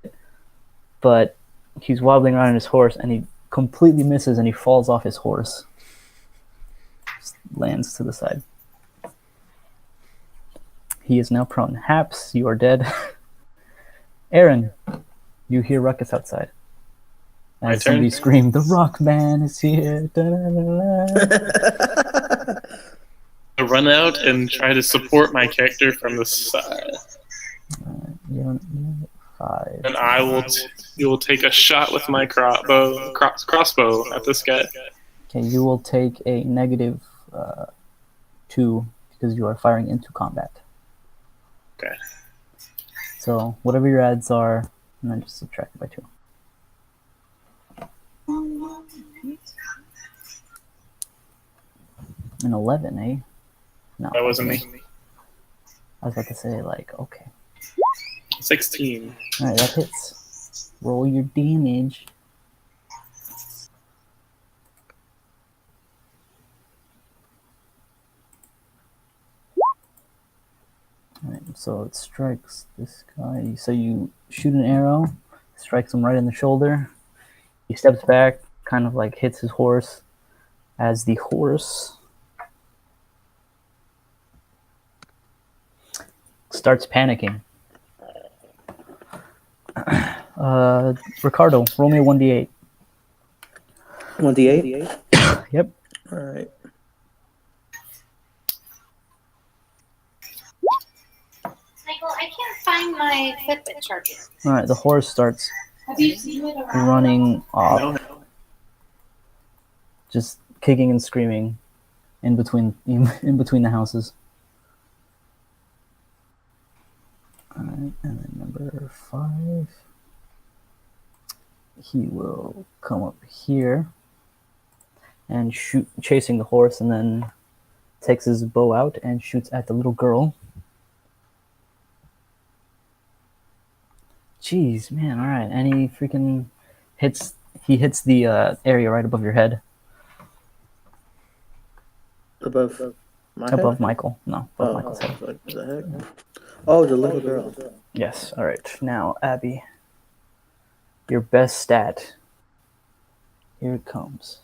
but he's wobbling around on his horse and he completely misses and he falls off his horse. Just lands to the side. He is now prone. Haps, you are dead. Aaron, you hear ruckus outside. My As somebody turn? scream, the Rock Man is here. Da-da-da-da. I run out and try to support my character from the side. You're 5. And you will take a shot with my crossbow at this guy. Okay, you will take a -2 because you are firing into combat. Okay. So whatever your adds are, and then just subtract it by 2. An 11, eh? No. That wasn't me. I was about to say, like, okay. 16. Alright, that hits. Roll your damage. Alright, so it strikes this guy. So you shoot an arrow, strikes him right in the shoulder. He steps back, kind of like hits his horse. As the horse starts panicking. Ricardo, roll me a 1d8. 1d8? Yep. Alright. Michael, I can't find my Fitbit charger. Alright, the horse starts Have you seen it around? running off, No. just kicking and screaming in between the houses. Alright, and then number 5. He will come up here and shoot, chasing the horse, and then takes his bow out and shoots at the little girl. Jeez, man, alright. And he freaking hits the area right above your head. Above my Above head? Michael. No, above Oh, Michael's head. what the heck? Oh, the little girl. Yes, alright. Now, Abby, your best stat. Here it comes.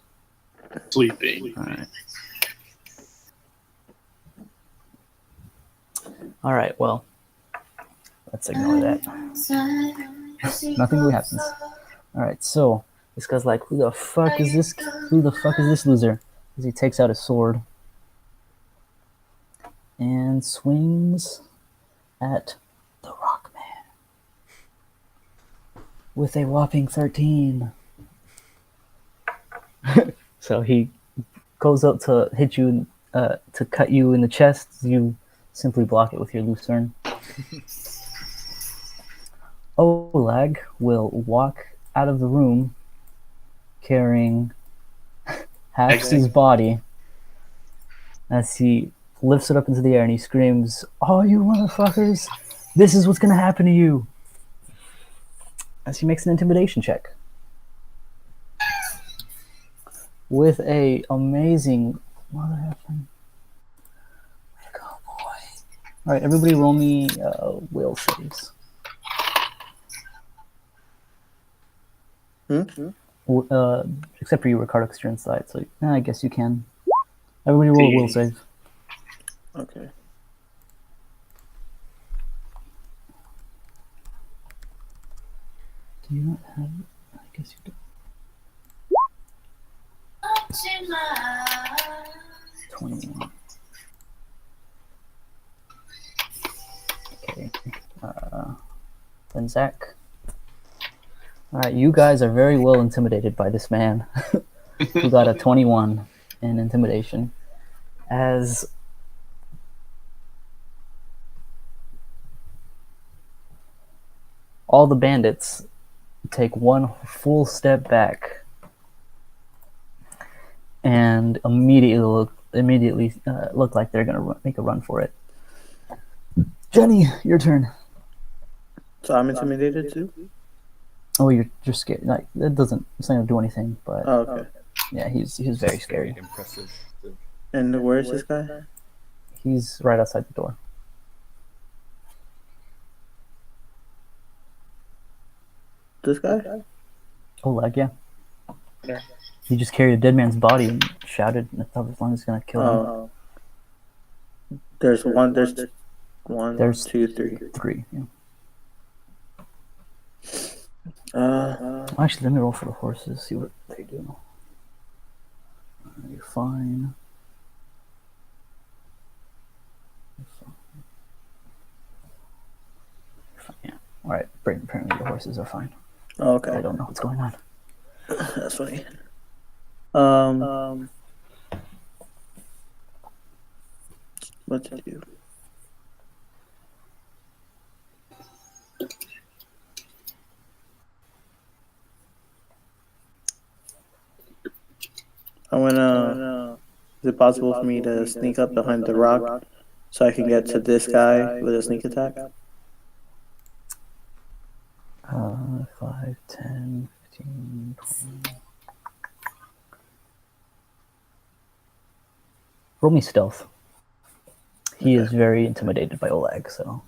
Sleeping. Alright. Alright, well, let's ignore that. Nothing really happens. Alright, so this guy's like, who the fuck is this loser? As he takes out his sword and swings at the Rock Man with a whopping 13. So he goes up to hit you to cut you in the chest, you simply block it with your lucerne. Oleg will walk out of the room carrying Hax's body as he lifts it up into the air and he screams, "Oh, you motherfuckers! This is what's gonna happen to you!" As he makes an intimidation check. With a amazing mother effing. Go, boy. Alright, everybody roll me will saves. Except for you, Ricardo, because you're inside, so I guess you can. Everybody roll a will save. Okay. Do you not have it? I guess you do. 21. Okay. Then Zach. Alright, you guys are very well intimidated by this man who got a 21 in intimidation. As all the bandits take one full step back and immediately look like they're going to make a run for it. Jenny, your turn. So I'm intimidated too? Oh, you're scared. Like it's not gonna do anything. But Oh, okay. yeah, he's very scary. Impressive. And where is this guy? He's right outside the door. This guy? Oleg, yeah. He just carried a dead man's body and shouted, and I thought his line was gonna kill him. Oh. There's one, There's two, three. Three. Yeah. Actually, let me roll for the horses. See what they do. You're fine. Yeah. All right. Apparently, the horses are fine. Oh, okay. They don't know what's going on. That's funny. What to do? Is it possible for me to sneak up behind the rock so I can get to this guy with a sneak attack? 5, 10, 15, 20. Roll me stealth. He is very intimidated by Oleg, so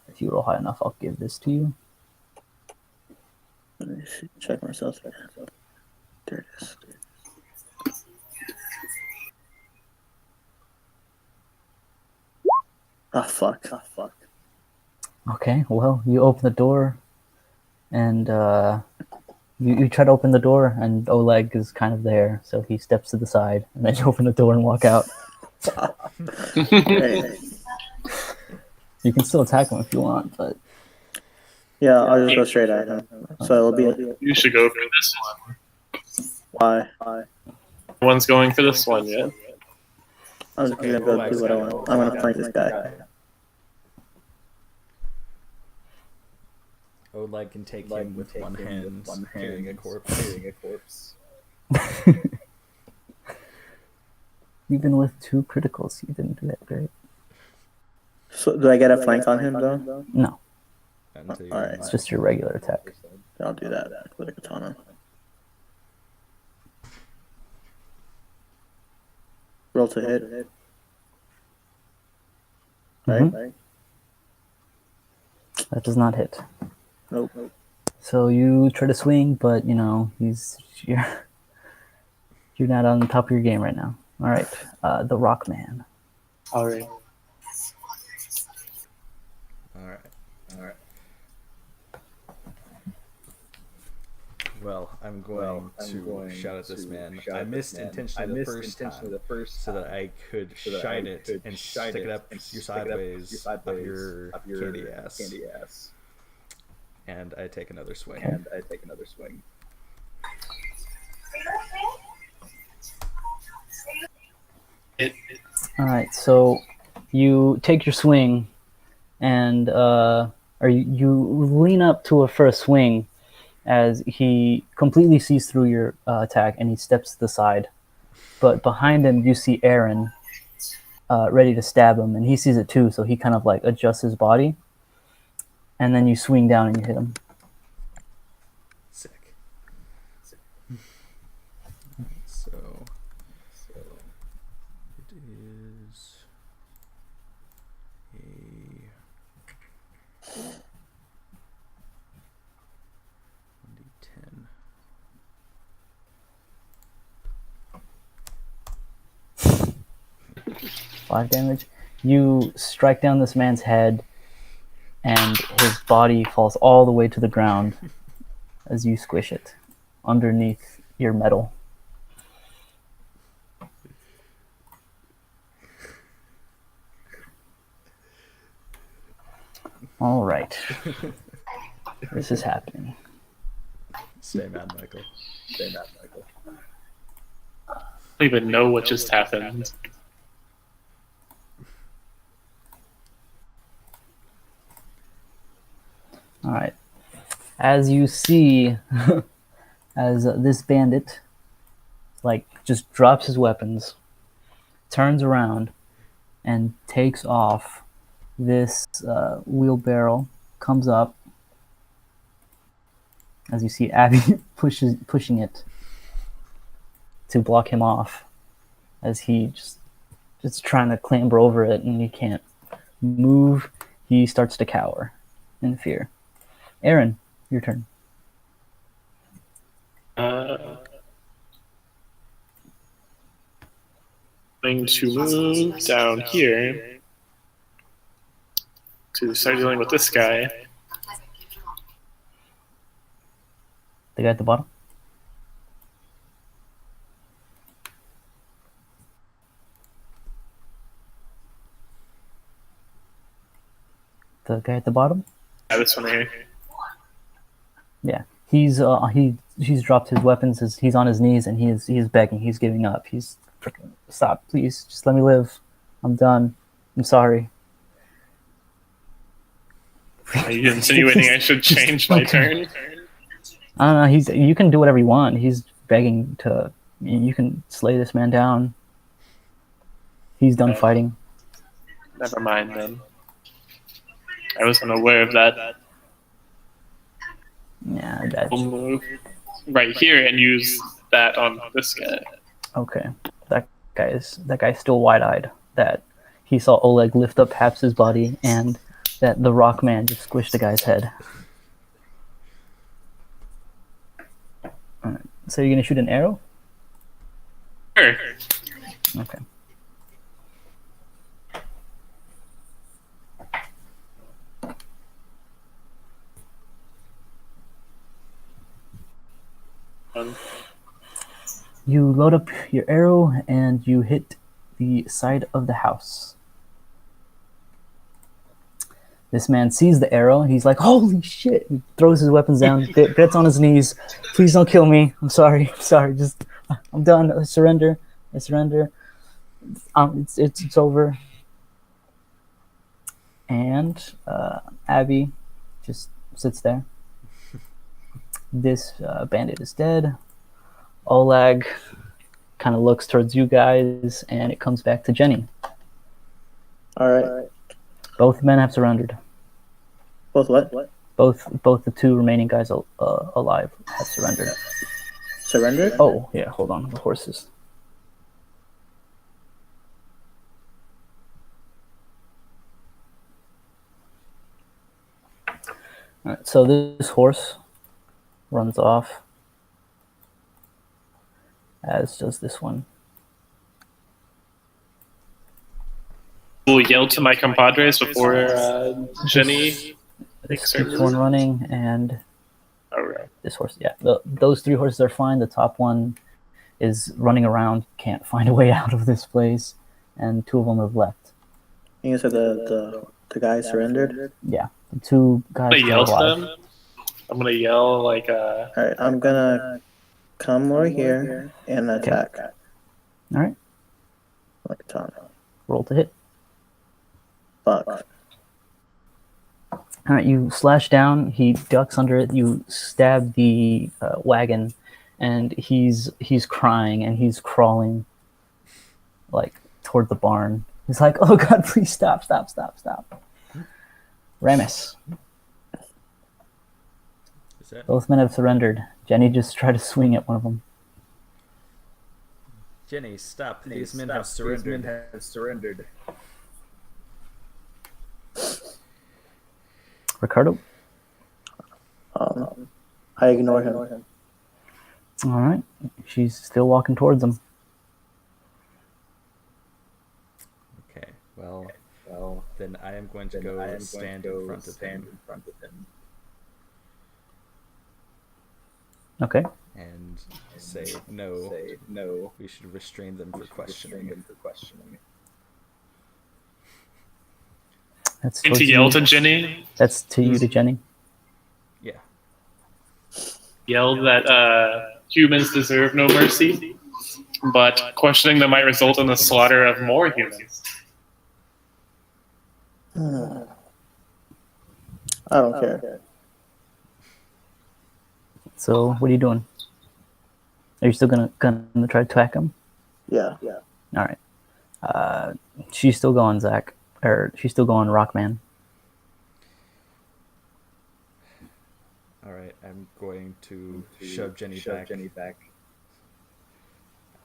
if you roll high enough, I'll give this to you. Let me check myself. There it is. Oh, fuck. Okay, well, you open the door, and you try to open the door, and Oleg is kind of there, so he steps to the side, and then you open the door and walk out. Great. You can still attack him if you want, but... Yeah, I'll just go straight at him. So it'll be... You should go for this one. Why? No one's going for this one yet. I'm just gonna go do what I want. I'm gonna flank this guy. Oleg can take him with one hand, carrying a corpse. Even with 2 criticals, you didn't do that great. So do I get a flank on him though? No, Alright. it's just your regular attack. I'll do that with a katana. Roll to hit. Right? That does not hit. Nope. So you try to swing, but you're not on top of your game right now. All right, the Rock Man. All right. Well, I'm going to shout at this man. I missed intentionally the first time, so that I could shine it and stick it up your sideways of your candy ass. And I take another swing. All right, so you take your swing, and or you lean up for a swing, as he completely sees through your attack, and he steps to the side. But behind him, you see Aaron ready to stab him, and he sees it too, so he kind of like adjusts his body, and then you swing down and you hit him. Sick. So it is a 1d10. 5 damage. You strike down this man's head, and his body falls all the way to the ground as you squish it underneath your metal. All right. This is happening. Stay mad, Michael. Stay mad, Michael. I don't even know what just happened. All right. As you see, as this bandit, like, just drops his weapons, turns around, and takes off. This wheelbarrow comes up, as you see Abby pushing it to block him off, as he just trying to clamber over it, and he can't move. He starts to cower in fear. Aaron, your turn. Going to move down here to start dealing with this guy. The guy at the bottom? The guy at the bottom? Yeah, this one here. Yeah. He's dropped his weapons. He's on his knees, and he's begging. He's giving up. He's freaking, stop, please, just let me live. I'm done. I'm sorry. Are you insinuating I should change my turn? I don't know. You can do whatever you want. He's begging to. You can slay this man down. He's done fighting. Never mind then. I wasn't aware of that. Yeah, I bet. We'll move right here and use that on this guy. Okay, that guy's still wide-eyed. That he saw Oleg lift up Haps's body, and that the rock man just squished the guy's head. Alright, so you're gonna shoot an arrow? Sure. Okay. You load up your arrow and you hit the side of the house. This man sees the arrow. He's like, holy shit. He throws his weapons down, gets on his knees. Please don't kill me. I'm sorry. Just, I'm done. I surrender. It's over. And Abby just sits there. This bandit is dead. Oleg kind of looks towards you guys, and it comes back to Jenny. All right. Both men have surrendered. Both what? Both the two remaining guys alive have surrendered. Surrendered? Oh, yeah, hold on. The horses. All right, so this horse runs off, as does this one. We'll yell to my compadres before Jenny takes her This one running, and Alright. this horse. Yeah, those three horses are fine. The top one is running around, can't find a way out of this place, and two of them have left. You said the guy surrendered? Yeah, the two guys I'm gonna yell are to alive. them. I'm gonna yell like Alright, I'm gonna come over here and attack. All right. like a ton. Roll to hit. Fuck. All right, you slash down. He ducks under it. You stab the wagon, and he's crying and he's crawling like toward the barn. He's like, "Oh God, please stop! Ramus, Is that both men have surrendered." Jenny just tried to swing at one of them. Jenny? Stop! These men have surrendered. Ricardo. I ignore him. All right, she's still walking towards him. Okay. Well, then I am going to go stand in front of him Okay. and say no. We should restrain them for questioning. That's And towards to you. yell to Jenny, That's to you, to Jenny. Yeah. yell that humans deserve no mercy, but questioning them might result in the slaughter of more humans. I don't care. So what are you doing? Are you still gonna try to attack him? Yeah. All right. She's still going, Zach. Or she's still going, Rockman. All right. I'm going to shove Jenny back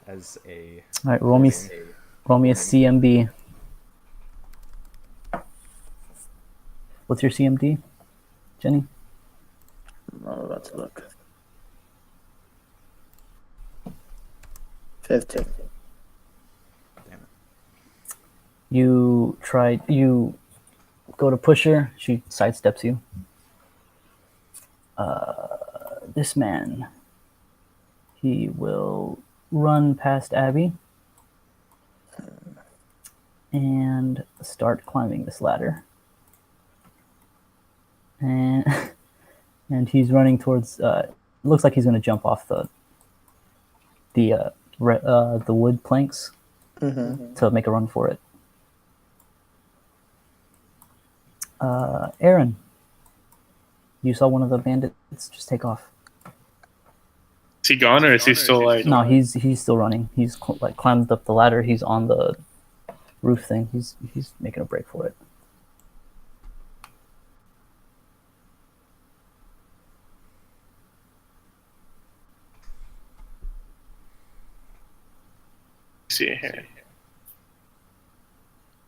as a. All right. Roll me a CMB. What's your CMD, Jenny? I'm about to look. 15. Damn it. You go to push her. She sidesteps you. This man, he will run past Abby and start climbing this ladder. And he's running towards. Looks like he's going to jump off the wood planks to make a run for it. Aaron, you saw one of the bandits just take off. Is he gone, or is he still like? No, he's still running. He's climbed up the ladder. He's on the roof thing. He's making a break for it. See here.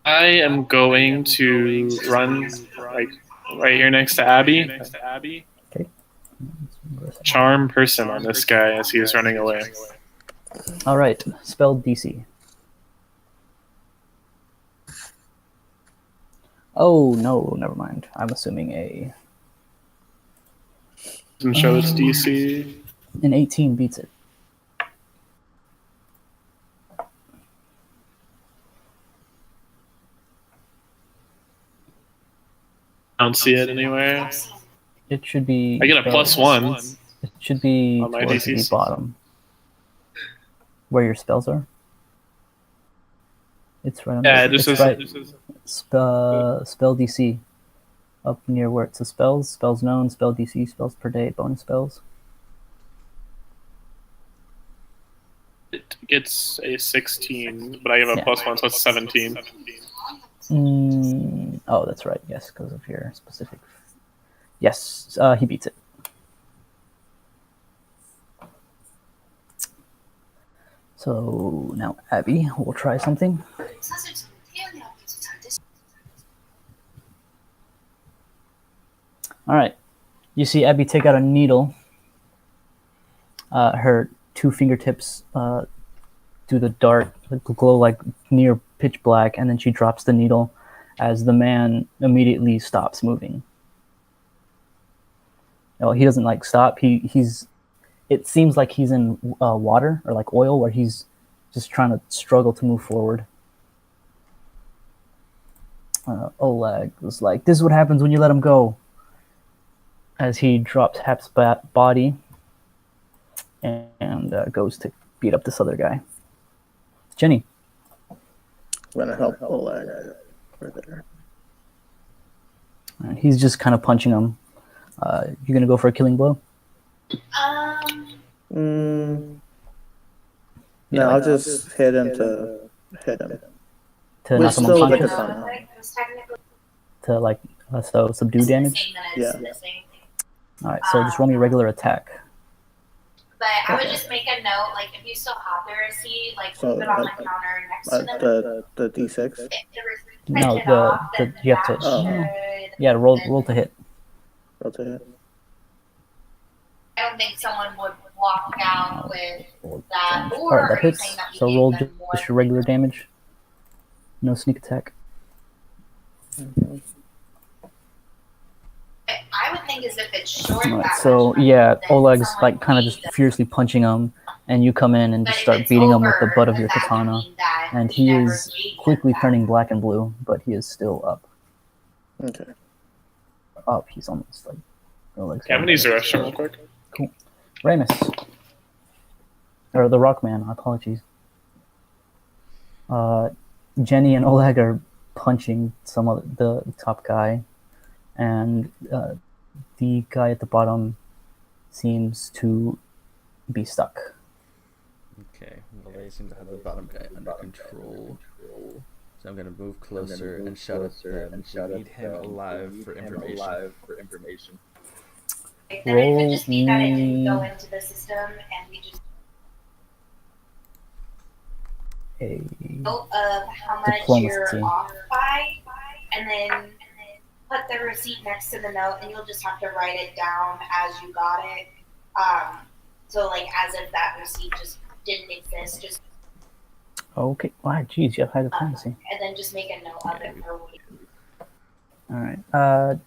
I am going to run like right here next to Abby. Okay. Charm person on this guy as he is running away. All right. Spell DC. Oh no, never mind. I'm assuming Doesn't show its DC. an 18 beats it. I don't see it anywhere. It should be. I get a +1. It should be On my towards the DCs. bottom, where your spells are. It's right. Yeah, Under, this it's is. right. Spell DC, up near where it says spells, spells known, spell DC, spells per day, bonus spells. It gets a 16, but I have a Yeah. +1, so it's 17. Oh, that's right. Yes, because of your specific. Yes, he beats it. So now Abby will try something. All right. You see Abby take out a needle. Her two fingertips do the dart, glow like near pitch black, and then she drops the needle as the man immediately stops moving. No, he doesn't like stop. He's. It seems like he's in water or like oil, where he's just trying to struggle to move forward. Oleg was like, "This is what happens when you let him go." As he drops Hap's body and goes to beat up this other guy. Jenny. I'm gonna help Oleg over there. He's just kind of punching him. You're gonna go for a killing blow? No, Yeah, I'll just hit him to hit him. to With knock him still the unconscious. katana. To like so subdue damage. Yeah. All right, so just roll me a regular attack. But I would just make a note, like if you still have the receipt, like So, leave it on the counter next to them. the D6. If the receipt No, printed off, then you have to. that should- Yeah, roll to hit. Roll to hit. I don't think someone would walk out with that. All Or right, that are you hits. saying that we So gave roll them more just your regular damage. No sneak attack. I would think as if it's short. All right, that so much, yeah, then Oleg's someone like kind of would just leave. furiously punching him, and you come in and But just if start it's beating him with the over, butt of then your that would katana, mean that and we he never is gave them quickly that. turning black and blue, but he is still up. Okay. Up, he's almost like Oleg's. Yeah, I'm gonna use the restroom real quick. Cool. Ramus. Or the Rockman, apologies. Jenny and Oleg are punching the top guy, and the guy at the bottom seems to be stuck. Okay, well, they seem to have the bottom guy under control. So I'm gonna move closer and shout at them to need him alive for information. Then it could Roll just be that it didn't me go into the system and we just a note of how much you're Diplomacy. off by, and then put the receipt next to the note, and you'll just have to write it down as you got it. So like as if that receipt just didn't exist, just Okay. Wow, geez, you have high diplomacy. and then just make a note of it for when you. All right.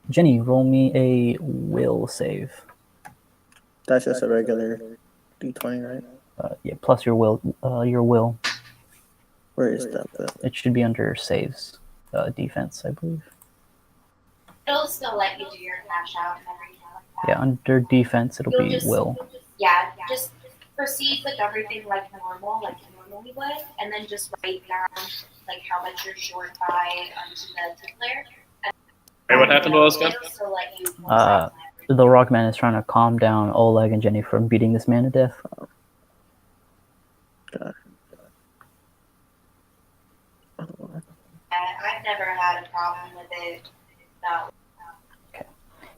Jenny, roll me a will save. That's just a regular D20, right? Yeah, plus your will. Where is that? It should be under saves, defense, I believe. It'll still let you do your cash out and everything like that. Yeah, under defense, it'll You'll be just- will. Yeah, just proceed with everything like normal, like you normally would, and then just write down like how much you're short by onto the tip layer. Hey, what happened while I was gone? So let you The Rockman is trying to calm down Oleg and Jenny from beating this man to death. I've never had a problem with it. No.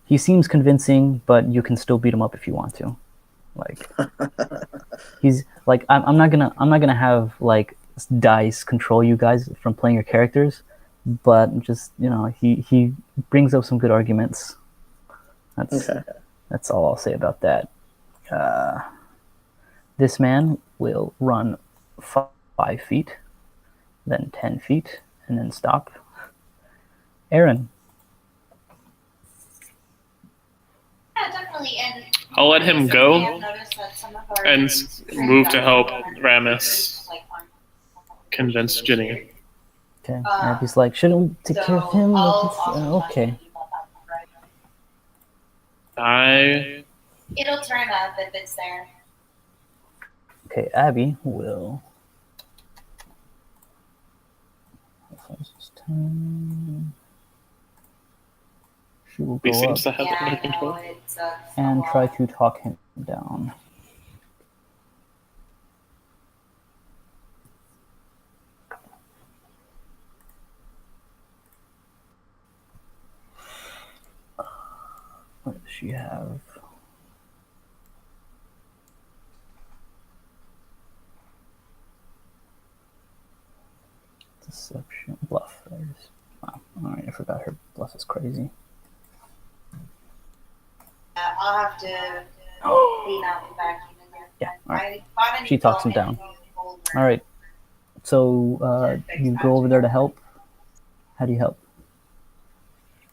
He seems convincing, but you can still beat him up if you want to. Like, he's like, I'm not gonna have like dice control you guys from playing your characters, but just he brings up some good arguments. That's all I'll say about that. This man will run 5 feet, then 10 feet, and then stop. Aaron. Yeah, definitely. And I'll let him we go have noticed that some of our and things move to help like, Ramus on- convince Ginny. Okay. And he's like, shouldn't we take care of him? I'll Like, also okay. talk to you about that, right? It'll turn up if it's there. Okay, Abby will. She will He go seems up to have it under control. it sucks. and try to talk him down. What does she have? Deception, bluff. There's. Wow. All right, I forgot her bluff is crazy. I'll have to clean out the vacuum in there. Yeah, all right. I bought a new She talks him building down. folder. All right. So you go over there to help. How do you help?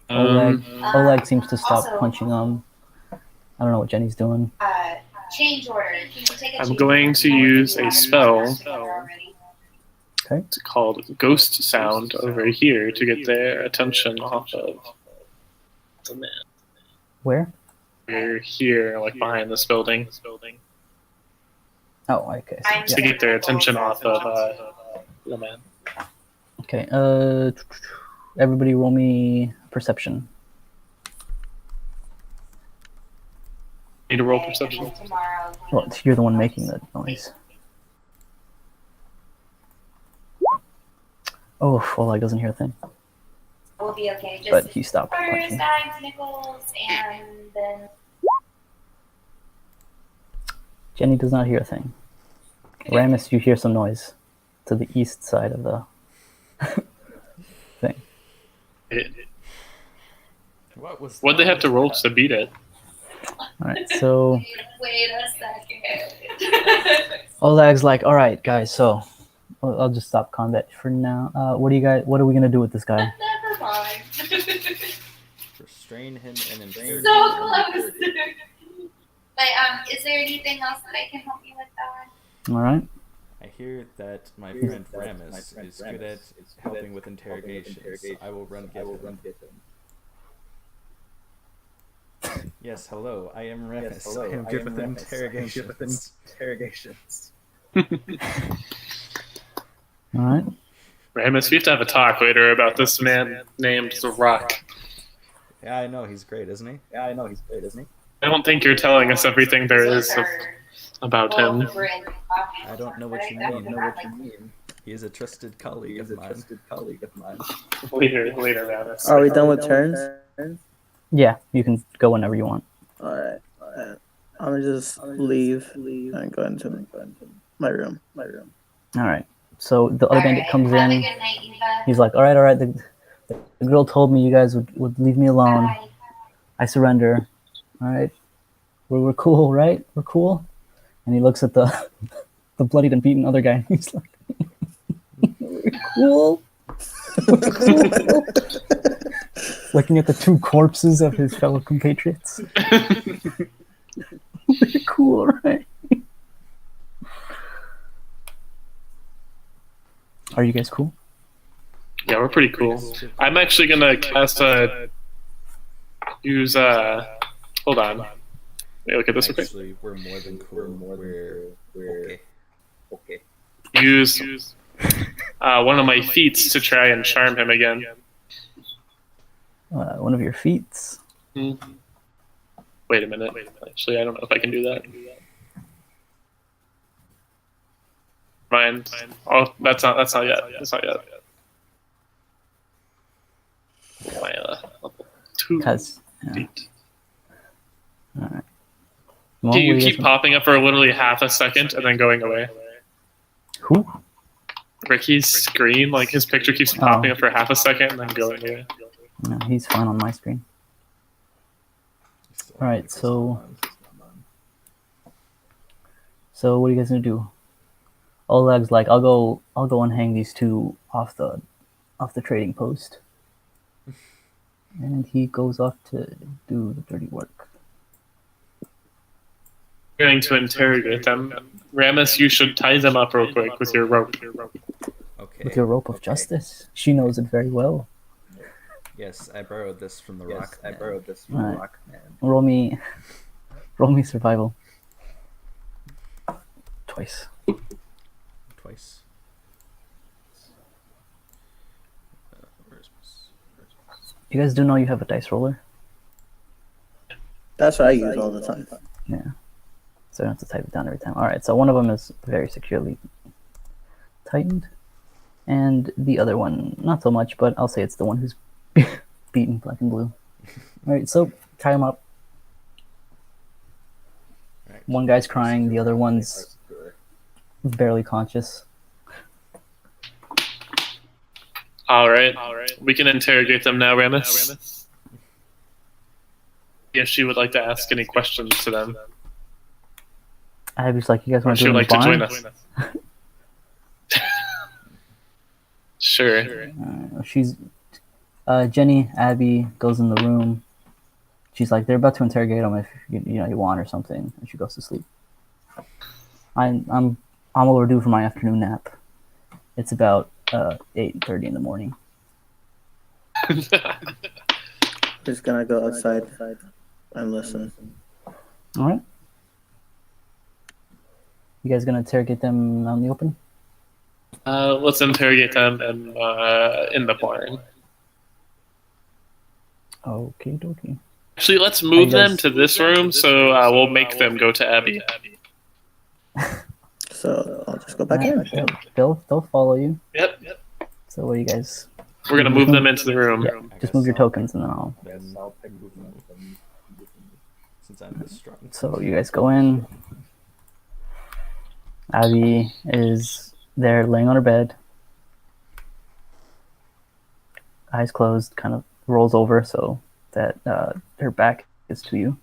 Oleg seems to stop Also- punching him. I don't know what Jenny's doing. Change order. Can you take a I'm change going order? to use a You have spell. it together already. Okay. It's called Ghost Sound over here to get their attention off of the man. Where? We're here, like behind this building. Oh, okay. I'm So, To yeah. get their attention off of No man. Okay. Everybody, roll me perception. Need to roll Okay, perception. and then tomorrow. Well, you're the one making the noise. Oh, Oleg doesn't hear a thing, We'll be okay. Just but he stopped first, punching. dimes, nickels, and then Jenny does not hear a thing. Ramus, you hear some noise to the east side of the thing. What was? What'd they have to roll to beat it? All right, so wait a second. Oleg's like, all right, guys, so I'll just stop combat for now. What are we gonna do with this guy? Never mind. Restrain him and interrogate So him. close. But is there anything else that I can help you with, Ellen? All right. I hear that my friend Ramus is good at helping with interrogations. I will run get him. Yes, hello. I am Ramus. I am good with interrogations. All right. Ramus, we have to have a talk later about this man named The Rock. Yeah, I know he's great, isn't he? I don't think you're telling us everything there is about him. I don't know what you mean. He is a trusted colleague of mine. Later, Ramus. Are we done with turns? Yeah, you can go whenever you want. Alright. I'm gonna just leave and go into my room. All right. So the other bandit comes Have a in. good night, Eva. He's like, all right. The girl told me you guys would leave me alone. Bye. I surrender. All right. We're cool, right? We're cool. And he looks at the bloodied and beaten other guy. He's like, we're cool. We're cool. Looking at the two corpses of his fellow compatriots. We're cool, right? Are you guys cool? Yeah, we're pretty cool. I'm actually gonna cast hold on. Let me look at this real quick. Actually, we're more than cool. We're okay. Use one of my feats to try and charm him again. One of your feats. Wait a minute. Actually, I don't know if I can do that. Mind. Oh, that's not yet. That's not yet. My two Because yeah. feet. All right. Do Well, what you do keep guys popping up for literally half a second and then going away? want? Who? Ricky's screen, like his picture keeps popping up for half a second and then going away. No, he's fine on my screen. All right, so what are you guys gonna do? Oleg's like, I'll go and hang these two off the trading post, and he goes off to do the dirty work. Going to interrogate them. Ramus, you should tie them up real quick with your rope. Okay. With your rope of justice, she knows it very well. Yes, I borrowed this from the Rock Man. Alright. Roll me survival. Twice. Where's You guys do know you have a dice roller? That's what I use all the time. Yeah. So I don't have to type it down every time. Alright, so one of them is very securely tightened. And the other one, not so much, but I'll say it's the one who's beaten black and blue. Alright, so tie them up. Right. One guy's crying, the other one's barely conscious. All right. We can interrogate them now, Ramus. If she would like to ask any questions to them. I was like, you guys Or want she to do would it in like the to join barn? us. Sure. She's Jenny, Abby goes in the room. She's like, they're about to interrogate him if you want or something, and she goes to sleep. I'm overdue for my afternoon nap. It's about 8:30 in the morning. Just gonna go outside and listen. All right. You guys gonna interrogate them out in the open? Let's interrogate them in the barn. Okay, dokie. Actually, let's move them guys- to this room, so we'll make them go to Abby. So I'll just go back in. They'll follow you. Yep. So what do you guys? We're gonna move them into the room. Yeah, just move your tokens and then I'll. Then I'll move them. Since I'm this strong. So you guys go in. Abby is there laying on her bed. Eyes closed, kind of rolls over so that her back is to you.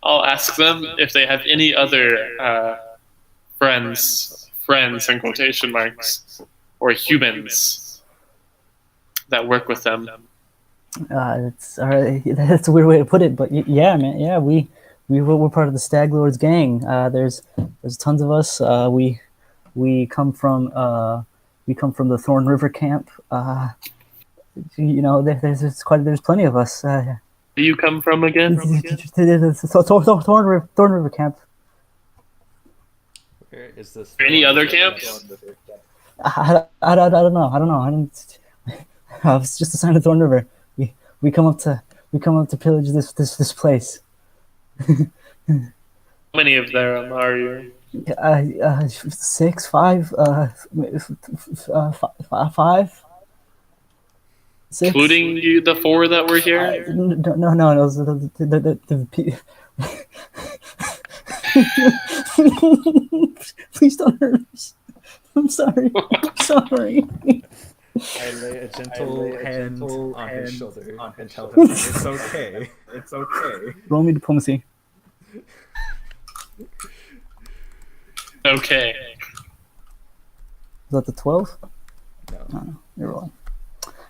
I'll ask them if they have any other friends in quotation marks, or humans that work with them. It's that's a weird way to put it, but yeah, man, yeah, we're part of the Stag Lord's gang. There's tons of us. We come from the Thorn River camp. There's plenty of us. Where do you come from again? Thorn River camp. Where is this? Any other camps? I don't know. It's just a sign of Thorn River. We come up to pillage this place. How many of them are you? 6, 5, 5. 6. Including you, the 4 that were here? No. Please don't hurt us. I'm sorry. I lay a gentle hand on his shoulder and tell him it's okay. It's okay. Roll me diplomacy. Okay. Is that the 12? No. You're rolling.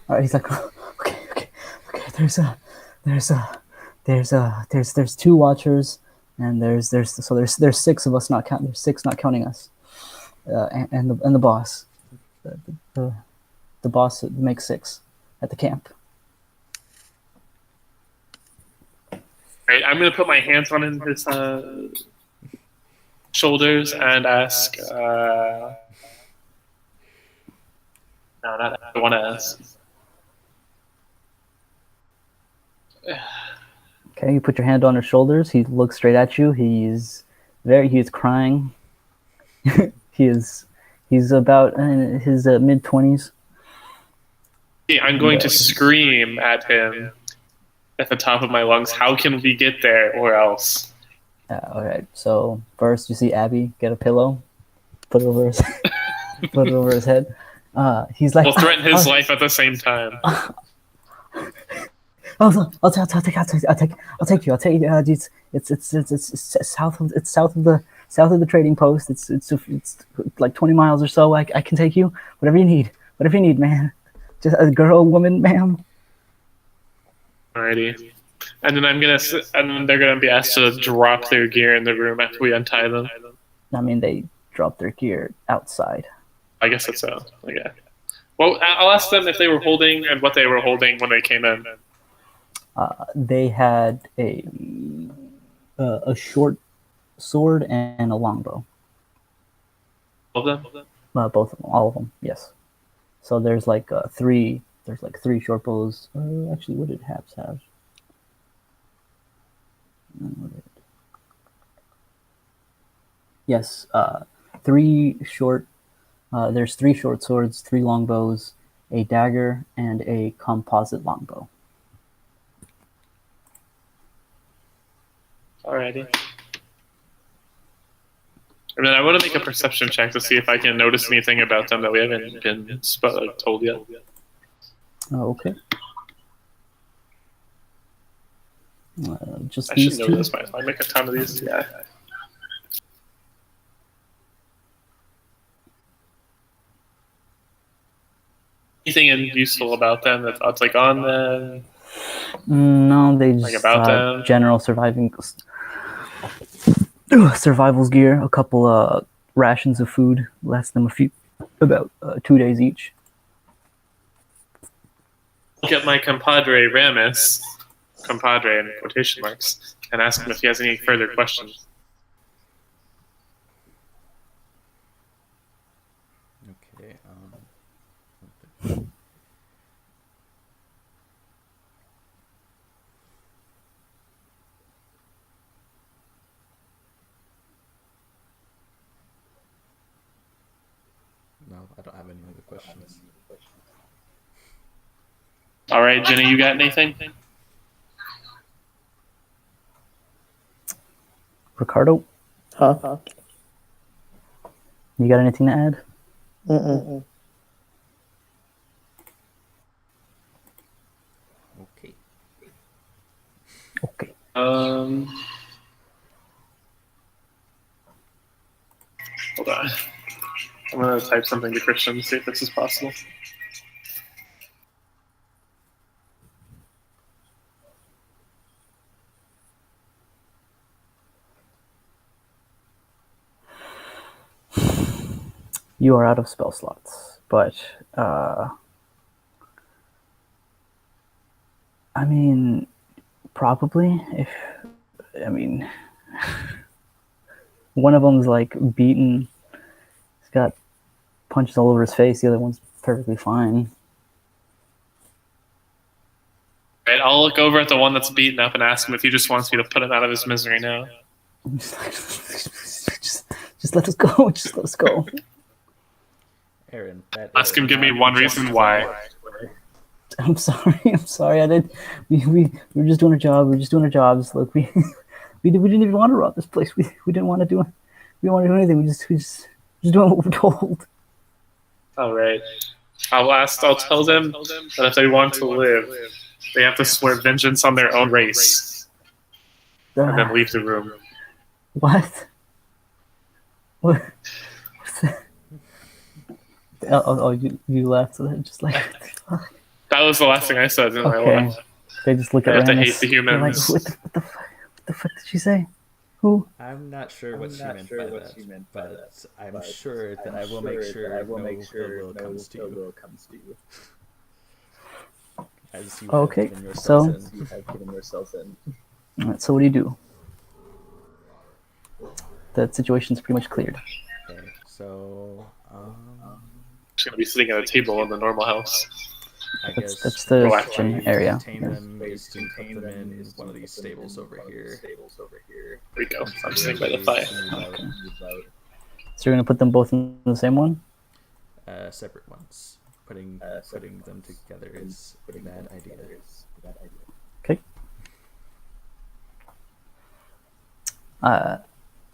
All right. He's like, okay. There's 2 watchers, and there's 6 of us there's 6 not counting us, and the boss. The boss makes 6 at the camp. Right, I'm gonna put my hands on his shoulders and ask. No, not I want to ask. Okay, you put your hand on his shoulders. He looks straight at you. He is crying. He's about in his mid-20s. I'm going to scream at him at the top of my lungs. How can we get there, or else? All right. So first, you see Abby get a pillow, put it over his head. He's like, We'll threaten his life at the same time. I'll take you. It's south of the trading post. It's like 20 miles or so. I can take you. Whatever you need, man. Just a girl, woman, ma'am. Alrighty. And then they're gonna be asked to drop their gear in the room after we untie them. I mean, they drop their gear outside. I guess that's so. Okay. Well, I'll ask them if they were holding and what they were holding when they came in. They had a short sword and a longbow. All of them? Both of them, all of them, yes. So there's like 3 short bows. Actually, what did Haps have? Yes, 3 short. There's 3 short swords, 3 longbows, a dagger, and a composite longbow. Alrighty. And then I want to make a perception check to see if I can notice anything about them that we haven't been told yet. Okay. Just I these should know 2. this by I make a ton of these. Yeah. Anything useful about them that's like on them? No, they just Like about them? general survival's gear. A couple rations of food lasts them about 2 days each. Look at my compadre Ramus, compadre in quotation marks, and ask him if he has any further questions. questions. All right, Jenny, you got anything? Ricardo, Huh? you got anything to add? Mm-mm. Okay. Okay. Hold on. I'm gonna type something to Christian to see if this is possible. You are out of spell slots, but I mean, probably if I mean, one of them's like beaten. He's got punches all over his face. The other one's perfectly fine. Right, I'll look over at the one that's beaten up and ask him if he just wants me to put him out of his misery now. Just let us go. Just let us go. Aaron, that Ask him is give me not one just reason why. I'm sorry. I'm sorry. I did. We were just doing our job. We were just doing our jobs. Look, we didn't even want to rob this place. We didn't want to do. We didn't want to do anything. We just doing what we're told. All right. I'll tell them that if they want to live, they have to swear vengeance on their own race and then leave the room. What? What? What's that? Oh, you left. So just like That was the last thing I said. And I okay. left. They just look They at have to Ramus. hate the They're like, humans. what the fuck did she say? Who? I'm not sure what she meant by that, but I'm sure that I will make sure no ill will comes to you. As you Okay, have given yourselves in. All right, so what do? That situation's pretty much cleared. Okay, so Just gonna be sitting at a table in the normal house. I guess That's the Relax. kitchen area. Tame them is to put them in one of these stables over here. Here we go. I'm sitting by the fire. Okay. So you're gonna put them both in the same one? Separate ones. Putting them together is a bad idea. Okay.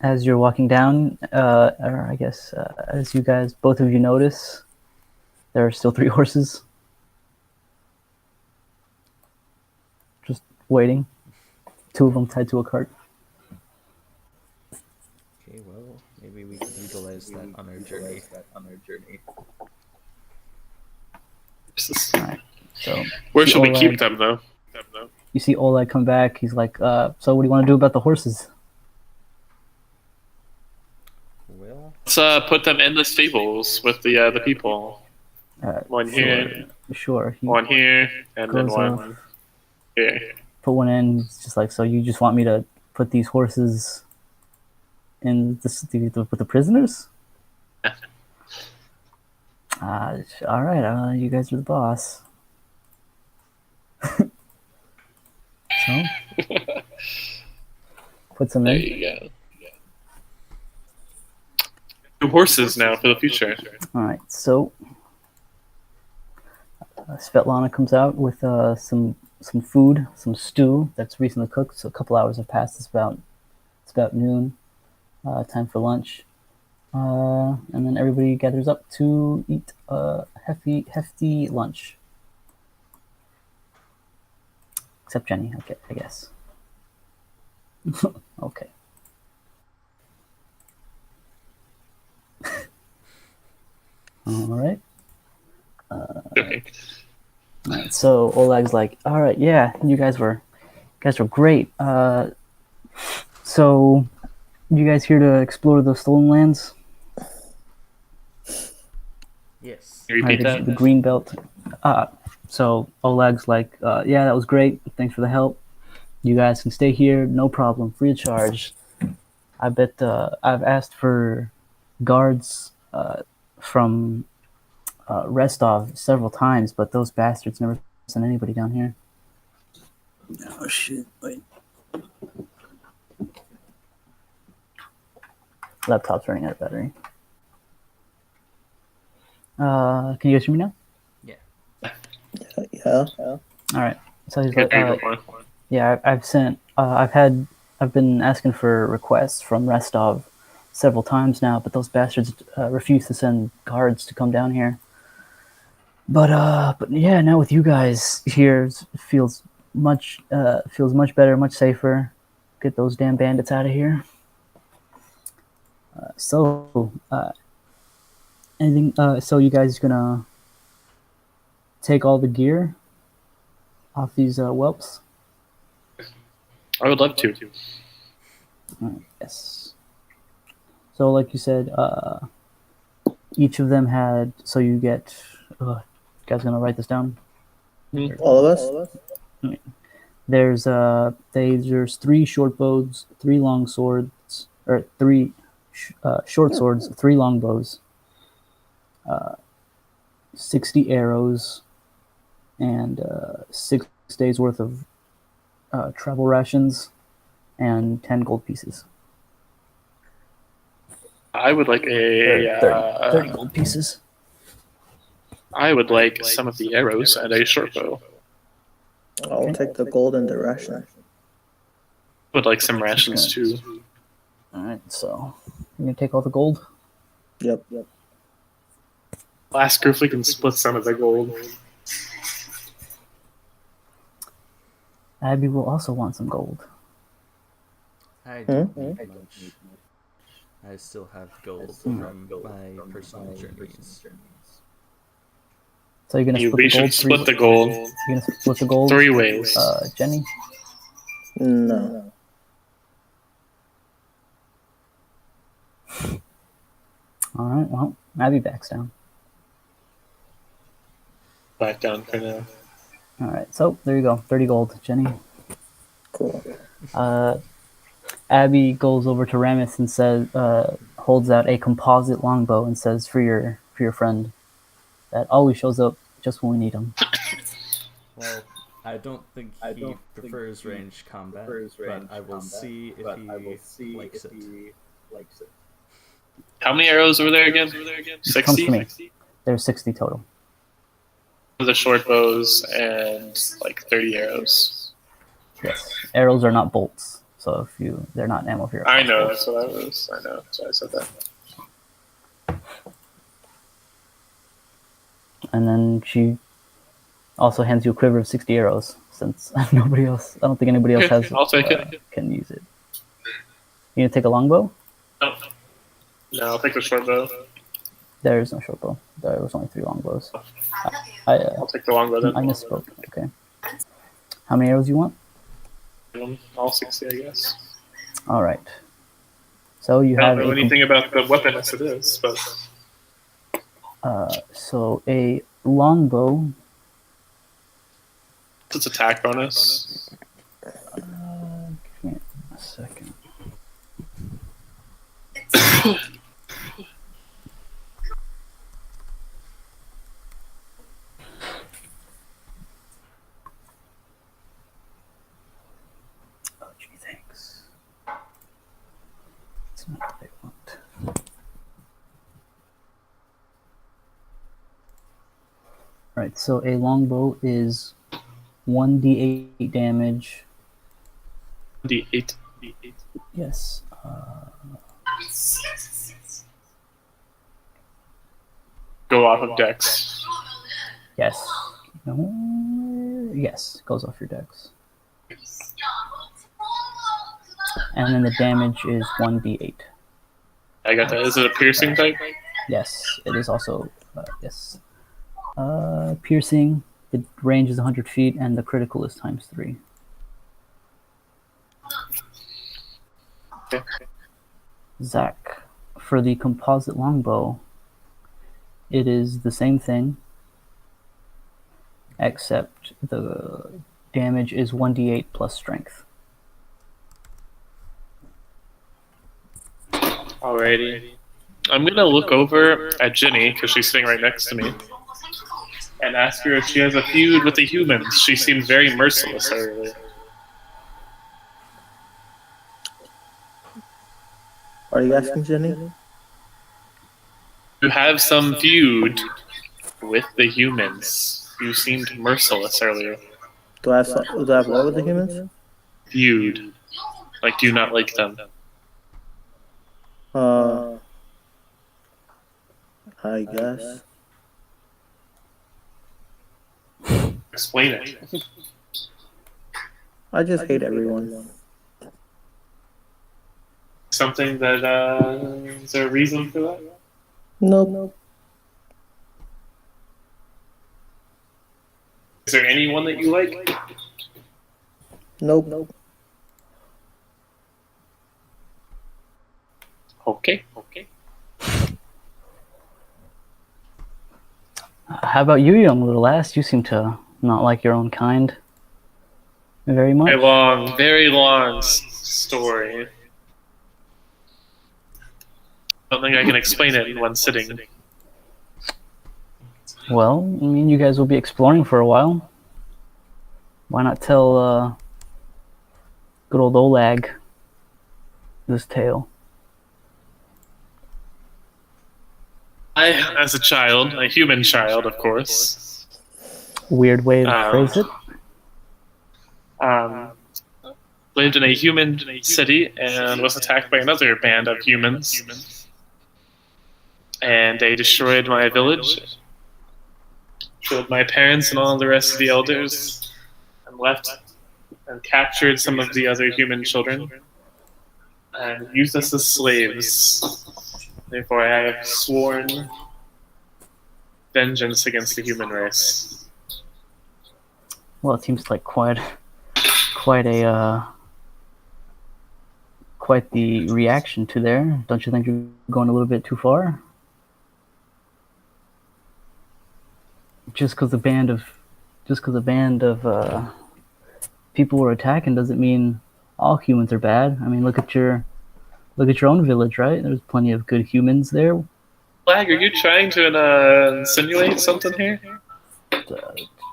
As you're walking down, or I guess as you guys, both of you notice, there are still 3 horses. Just waiting. 2 of them tied to a cart. Okay, well, maybe we could utilize that on our journey. Alright, so Where should we Oleg- keep them, though? you see Oleg come back. He's like, so what do you want to do about the horses? Well, Let's put them in the stables with the people. One here, Sure. He one here, and then goes one here. put one in. He's just like, so you just want me to put these horses in with the prisoners? All right. You guys are the boss. So put some There in. you go. 2 horses now for the future. All right. So Svetlana comes out with some food, some stew that's recently cooked. So a couple hours have passed. It's about noon. Time for lunch. And then everybody gathers up to eat a hefty lunch. Except Jenny, okay, I guess. Okay. All right. Okay. All right. So Oleg's like, all right, yeah, you guys were great. So you guys here to explore the stolen lands? yes. Can you repeat that? The green belt. So Oleg's like, yeah, that was great. Thanks for the help. You guys can stay here, no problem, free of charge. I bet I've asked for guards from Restov several times, but those bastards never sent anybody down here. Oh shit! Wait. Laptop's running out of battery. Can you guys hear me now? Yeah. All right. So he's Good like, before. yeah, I've been asking for requests from Restov several times now, but those bastards refuse to send guards to come down here. But yeah, now with you guys here, it feels much better, much safer. Get those damn bandits out of here. Anything? So you guys gonna take all the gear off these whelps? I would love to. Yes. So, like you said, each of them had. So you get. You guys gonna write this down? All of us? There's 3 short bows, 3 long swords, or 3 short swords, 3 long bows, 60 arrows, and 6 days worth of travel rations, and 10 gold pieces. I would like 30 gold pieces. I would like some of the arrows and a short bow. I'll take the gold and the ration. Would like some rations too. All right, so you're gonna take all the gold. Yep. I'll ask her if we can split some of the gold. Abby will also want some gold. I don't need much. I still have gold from my personal journeys. So you're gonna split We the should gold. split the gold You're gonna split the gold 3 ways. Jenny. No. All right. Well, Abby backs down. Back down for now. All right. So there you go. 30 gold, Jenny. Cool. Abby goes over to Ramis and says, holds out a composite longbow and says, for your friend, that always shows up just when we need him. Well, I don't think he prefers range combat, but I will see if he likes it. How many arrows were there again? Comes to 60? me. There's 60 total. The short bows and like 30 arrows. Yes. Arrows are not bolts, so they're not ammo for your. I know, that's what I was. I know, so I said that. And then she also hands you a quiver of 60 arrows, since nobody else. I don't think anybody else Okay, has. I'll take it. Can use it. You gonna take a longbow? No, I'll take the short bow. There is no short bow. There was only 3 longbows. I'll take the long bow then. I misspoke. Okay. How many arrows you want? All 60, I guess. All right. So you I have don't know anything about the weapon as it is, but so a longbow. it's attack bonus. Give me a second. Oh, gee, thanks. It's not what I want. Right, so a longbow is 1d8 damage. D8. Yes. Go off of dex. Yes. No. Yes, goes off your dex. And then the damage is 1d8. I got that. Is it a piercing type? Yes, it is also. Yes. Piercing. The range is 100 feet, and the critical is ×3. Okay. Zach, for the composite longbow, it is the same thing, except the damage is 1d8 plus strength. Alrighty. I'm gonna look over at Jenny because she's sitting right next to me, and ask her if she has a feud with the humans. She seemed very merciless earlier. Are you asking Jenny? You have some feud with the humans. You seemed merciless earlier. Do I have what with the humans? Feud. Like, do you not like them? I guess. Explain it. I just hate everyone. Something that, is there a reason for that? Nope. Is there anyone that you like? Nope. Okay. How about you, young little ass? You seem to not like your own kind very much. Very long story. I don't think I can explain it in one sitting. Well, I mean, you guys will be exploring for a while. Why not tell good old Oleg this tale? I, as a child, a human child, of course, Weird way to phrase it. lived in a human city and was attacked by another band of humans. And they destroyed my village, killed my parents and all the rest of the elders, and left and captured some of the other human children and used us as slaves. Therefore, I have sworn vengeance against the human race. Well, it seems like quite the reaction to there. Don't you think you're going a little bit too far? Just because a band of people were attacking doesn't mean all humans are bad. I mean, look at your own village, right? There's plenty of good humans there. Flag, are you trying to insinuate something here?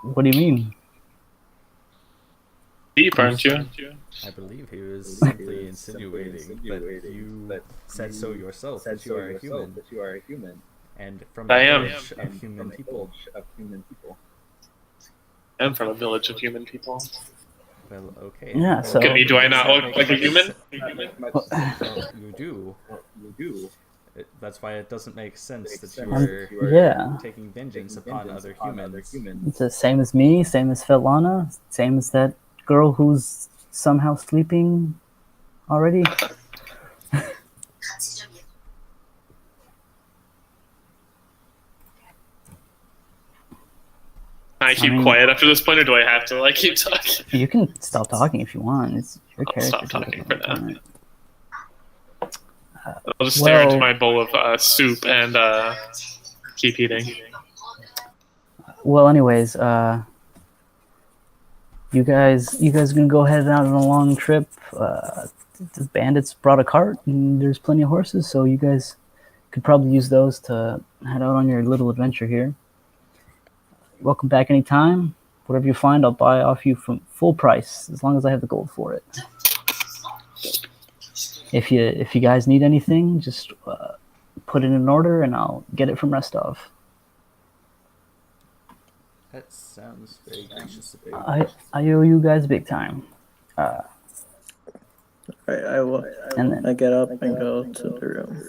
What do you mean? Deep, aren't you? I believe he was simply insinuating that you said so yourself, that you are a human. And from I a am. village of human people. I'm from a village of human people. Well, okay. Yeah, so- Look at me, do I not look like a human? Well, you do. That's why it doesn't make sense that you are Yeah. taking vengeance upon other humans. It's the same as me, same as Svetlana, same as that girl who's somehow sleeping already. I keep quiet after this point, or do I have to keep talking? You can stop talking if you want. It's your I'll character. stop talking for now. Alright. I'll just stare Well- into my bowl of soup and keep eating. Well, anyways, you guys gonna go head out on a long trip. The bandits brought a cart, and there's plenty of horses, so you guys could probably use those to head out on your little adventure here. Welcome back anytime. Whatever you find, I'll buy off you from full price, as long as I have the gold for it. If you guys need anything, just put it in order, and I'll get it from Restov. That sounds very gracious of you. I owe you guys big time. Alright, I will. And then I get up and go to the room.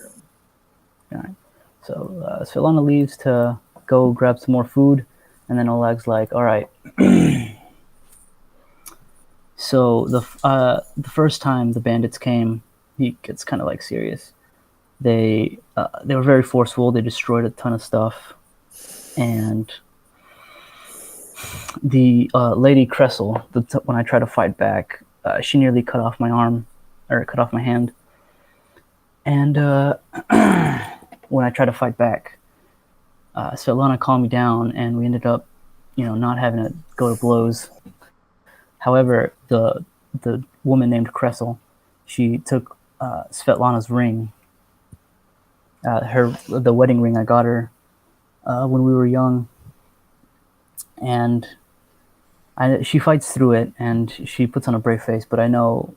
So Svetlana leaves to go grab some more food, and then Oleg's like, "All right." So the first time the bandits came, he gets kind of serious. They were very forceful. They destroyed a ton of stuff, and the lady Kressel, when I tried to fight back, she nearly cut off my arm, or cut off my hand. And when I tried to fight back, Svetlana calmed me down, and we ended up, not having to go to blows. However, the woman named Kressel, she took Svetlana's ring, the wedding ring I got her when we were young, and she fights through it, and she puts on a brave face, but I know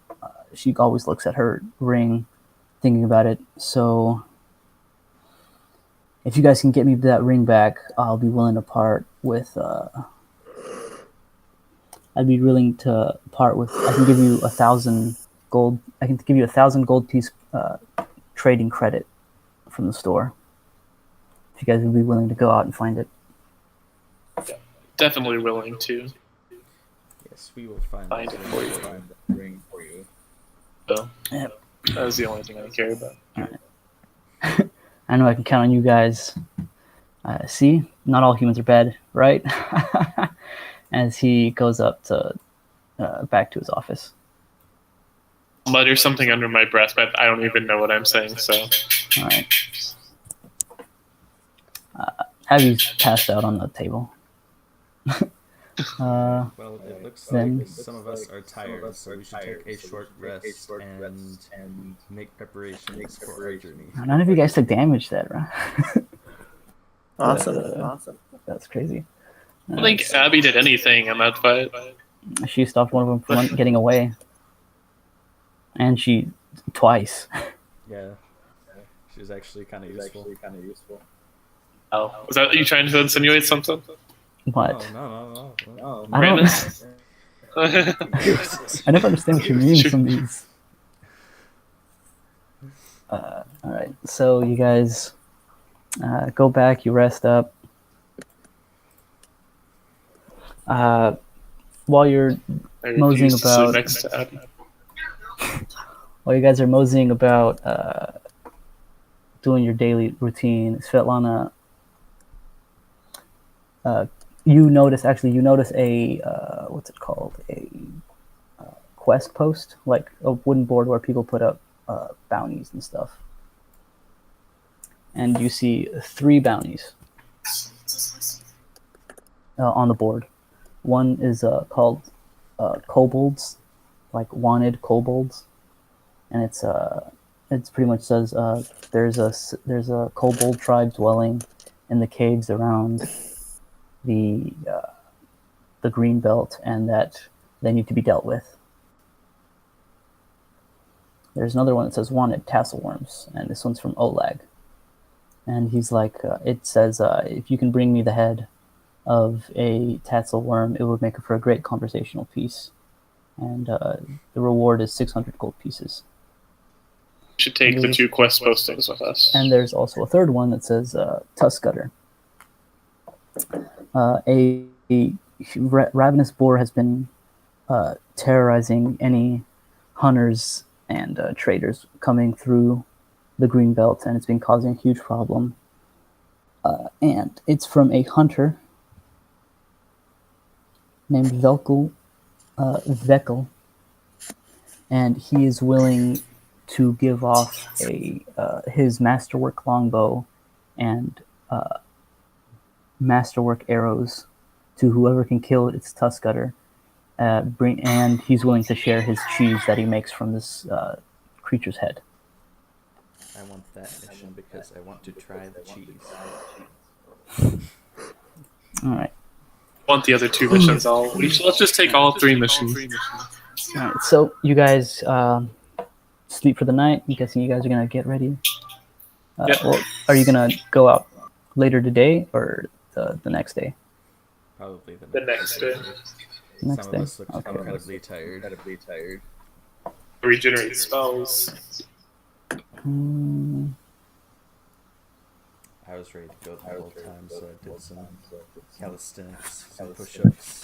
she always looks at her ring thinking about it. So if you guys can get me that ring back, I'll be willing to part with. I'd be willing to part with. I can give you 1,000 gold. I can give you 1,000 gold piece trading credit from the store. If you guys would be willing to go out and find it. Definitely willing to Yes, we will find find it for you. Ring for you. So, Yep. that was the only thing I care about. I know I can count on you guys. See, not all humans are bad, right? As he goes up to back to his office. Mutter something under my breath, but I don't even know what I'm saying. So, All right. Abby's passed out on the table. Well, it looks Then- like some of us are tired, so we should take a short rest and make preparations for our journey. None of you guys took damage that round. Awesome. That's crazy. I don't think Abby did anything in that fight. She stopped one of them from getting away. And she twice. Yeah, she was actually kind of useful. Oh, was that you trying to insinuate something? What? No. I don't. Ramus? I never understand what you mean from these. All right, so you guys go back. You rest up. While you're I Moseying refuse to sit about- next to Abby. while you guys are moseying about doing your daily routine, Svetlana, you notice a what's it called, a quest post, like a wooden board where people put up bounties and stuff, and you see 3 bounties on the board. One is called kobolds, like wanted kobolds, and it's pretty much says there's a kobold tribe dwelling in the caves around the green belt, and that they need to be dealt with. There's another one that says wanted tasselworms, and this one's from Oleg, and he's like, it says if you can bring me the head of a tasselworm, it would make for a great conversational piece, and the reward is 600 gold pieces. You should take the 2 quest postings with us. And there's also a third one that says tusk cutter. A ravenous boar has been terrorizing any hunters and traders coming through the green belt, and it's been causing a huge problem. And it's from a hunter named Vekel, and he is willing to give off his masterwork longbow and masterwork arrows to whoever can kill its tusk cutter. And he's willing to share his cheese that he makes from this creature's head. I want that mission because I want to try the cheese. All right. Want the other 2 missions? Let's just take all 3 missions. All right. So you guys sleep for the night. I'm guessing you guys are gonna get ready. Yep. Well, are you gonna go out later today or the next day? Probably The next day. Next Some day. of us look Okay. incredibly tired. Regenerate spells. I was ready to go the whole time, so I did some calisthenics, some push-ups.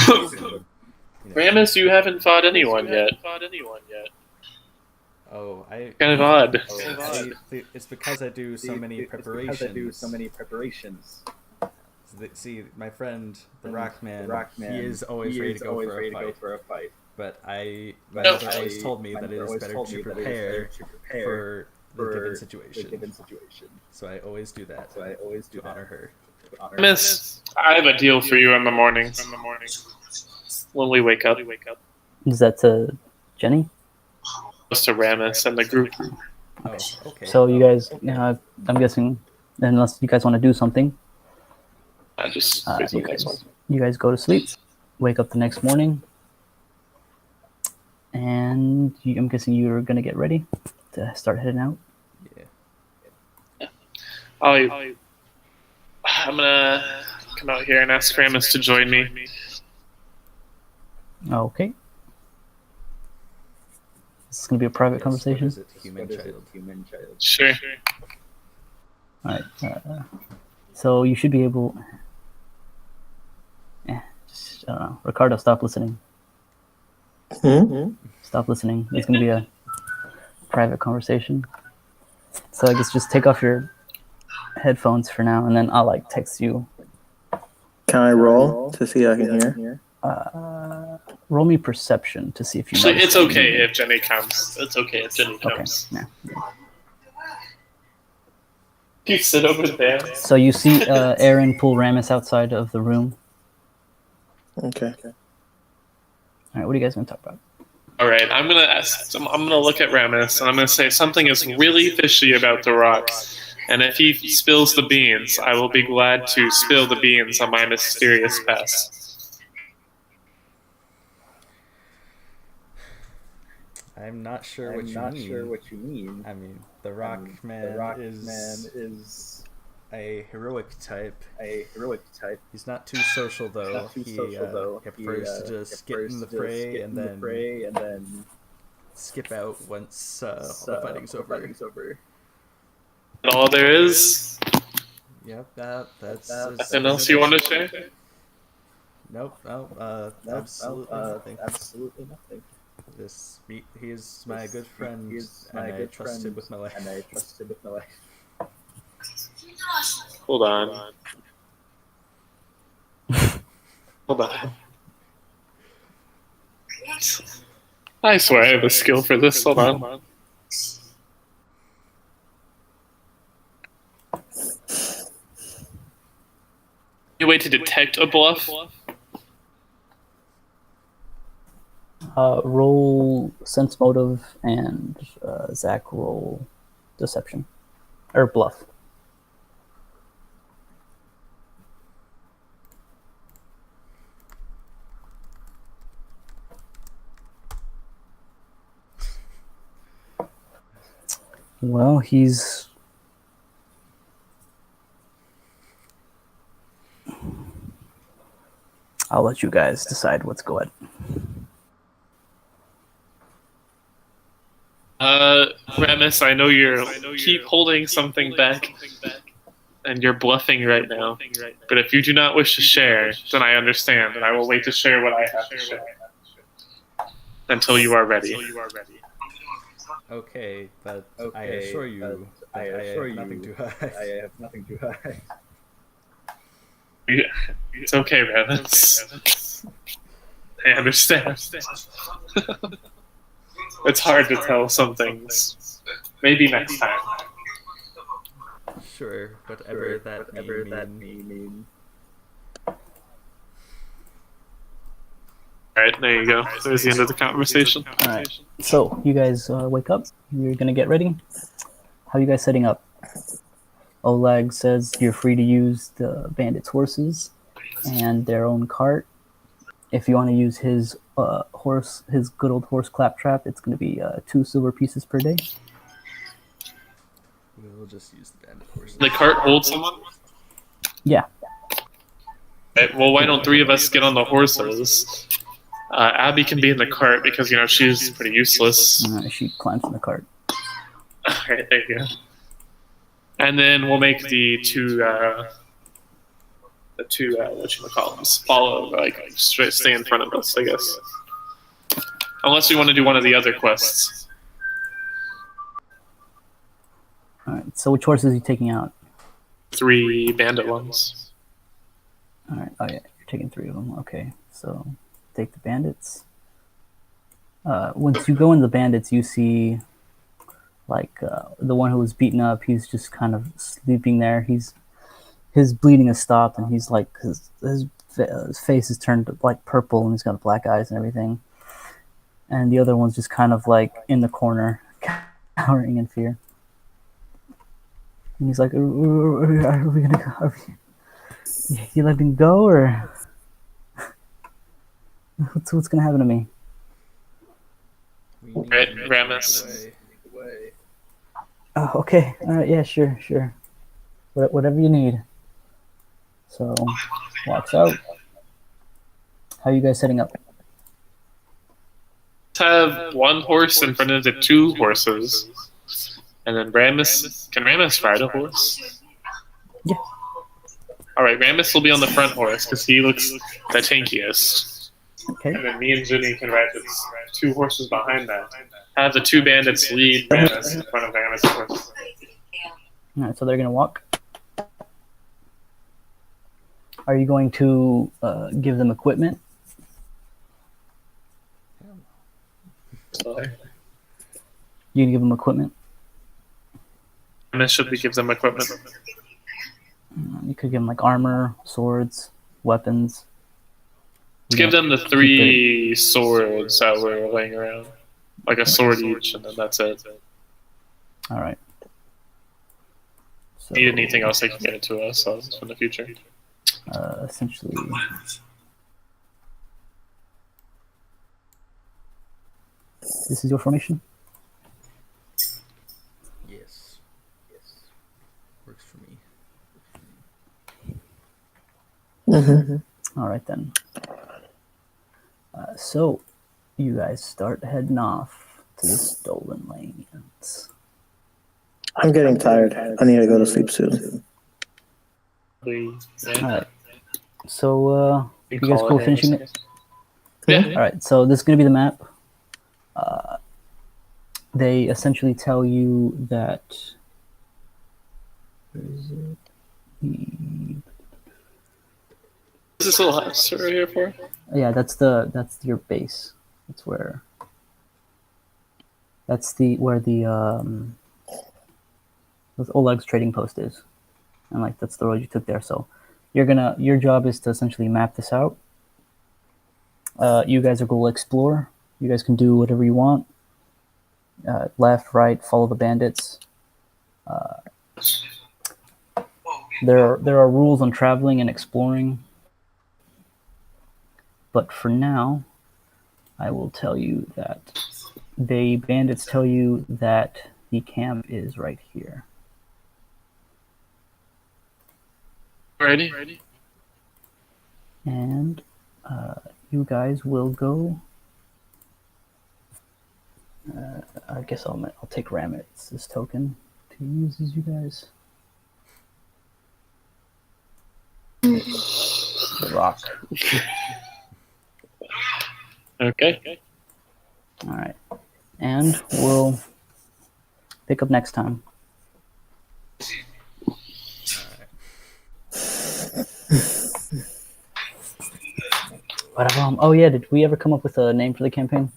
Ramus, you haven't fought anyone yet. Oh, I Kind of odd. it's because I do so many preparations. See, my friend, the Rockman, he is always ready to go for a fight. But my mother always told me that it is better to prepare for the given situation. So I always do that. To honor her. Miss, I have a deal for you in the mornings. When we wake up. Is that to Jenny? Goes to Ramus and the group. Oh, okay. So you guys, I'm guessing, unless you guys want to do something, I just you guys go to sleep, wake up the next morning, and I'm guessing you're gonna get ready to start heading out. Yeah. I'm gonna come out here and ask Ramus to join me. Okay. This is gonna be a private Yes, conversation. What is it, human child? Sure. All right. So you should be able. Just, I don't know. Ricardo, stop listening. Stop listening. It's gonna be a private conversation. So I guess just take off your headphones for now, and then I'll like text you. Can I roll to see I can hear? Roll me perception to see if you. Actually, notice it's anything. okay if Jenny comes. It's okay if Jenny Okay. comes. Yeah. You sit over there. So you see Aaron pull Ramus outside of the room. Okay. All right. What are you guys gonna talk about? All right, I'm gonna look at Ramus and I'm gonna say something is really fishy about the rock. And if he spills the beans, I will be glad to spill the beans on my mysterious past. I'm not sure what you mean. I mean, the Rock Man is a heroic type. He's not too social though. He prefers to just get in the fray and then skip out once all the fighting's over. All there is? Yep, that's Nothing else you want to share? Nope, absolutely nothing. He is my good friend, and I trust him with my life. Hold on. Hold on. I swear I have a skill for this. Hold on. Any way to detect a bluff? Roll sense motive, and Zach roll deception or bluff. Well, he's. I'll let you guys decide what's going. Ramus, I know you keep holding something back, and you're bluffing right now. But if you do not wish to share, then I understand, and I will wait to share what I have to share until you are ready. Okay, but I assure you, I have nothing to hide. It's okay, Ramus. I understand. It's hard to tell some things. Maybe next time. Sure, whatever that may mean. Alright, there you go. There's the end of the conversation. Alright, so you guys wake up. You're gonna get ready. How are you guys setting up? Oleg says you're free to use the bandits' horses and their own cart. If you want to use his horse, his good old horse claptrap, it's going to be 2 silver pieces per day. We'll just use the bandit horse. The cart holds someone? Yeah. Right, well, why don't 3 of us get on the horses? Abby can be in the cart because, she's pretty useless. She climbs in the cart. Alright, there you go. And then we'll make the two whatchamacallits follow, straight stay in front of us, I guess. Unless we want to do one of the other quests. Alright, so which horses are you taking out? 3 bandit ones. Alright, oh yeah, you're taking 3 of them. Okay, so take the bandits. Once you go in the bandits, you see the one who was beaten up. He's just kind of sleeping there. His bleeding has stopped, and he's like his face is turned like purple, and he's got black eyes and everything. And the other one's just kind of like in the corner, cowering in fear. And he's like, "Are we gonna go? You let me go, or what's gonna happen to me?" Right, Ramus. Oh, okay. All right. Yeah, sure. Whatever you need. So walks out. How are you guys setting up? Let's have one horse in front of the two horses. And then Ramus... Can Ramus ride a horse? Yeah. Alright, Ramus will be on the front horse because he looks the tankiest. Okay. And then me and Ginny can ride the two horses behind that. Have the two bandits lead Ramus in front of Ramus' horse. All right. So they're gonna walk. Are you going to give them equipment? So, You gonna give them equipment? Ramus should we give them equipment? You could give them like armor, swords, weapons. Let's give them the 3 swords that were laying around. Like a sword each, and then that's it. All right. So, Need anything else, they can get it to us in the future. essentially, this is your formation. Yes. Works for me. All right then. So, you guys start heading off to the stolen lands. I'm getting tired. I need to go to sleep soon. All right. So, you guys cool finishing it? Yeah. All right. So this is gonna be the map. They essentially tell you that. Where is it? What's this little house right here for? Yeah, that's your base. That's where Oleg's trading post is, and like that's the road you took there. So your job is to essentially map this out. You guys are going to explore. You guys can do whatever you want. Left, right, follow the bandits. There are rules on traveling and exploring. But for now, I will tell you that the bandits tell you that the camp is right here. Ready? And you guys will go. I guess I'll take Ramit's token to use as you guys. The rock. Okay. All right, and we'll pick up next time. But oh yeah, did we ever come up with a name for the campaign?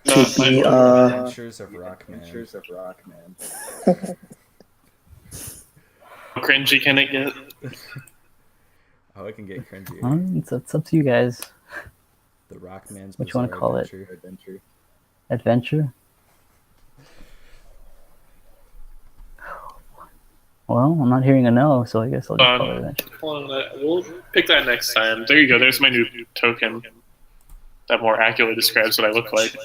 Adventures of Rockman. How cringy can it get? Oh, it can get cringy. It's up to you guys. The Rockman's What you want to Bizarre call Adventure. it? Adventure? Well, I'm not hearing a no, so I guess I'll just call it adventure. We'll pick that next time. There you go. There's my new token that more accurately describes what I look like.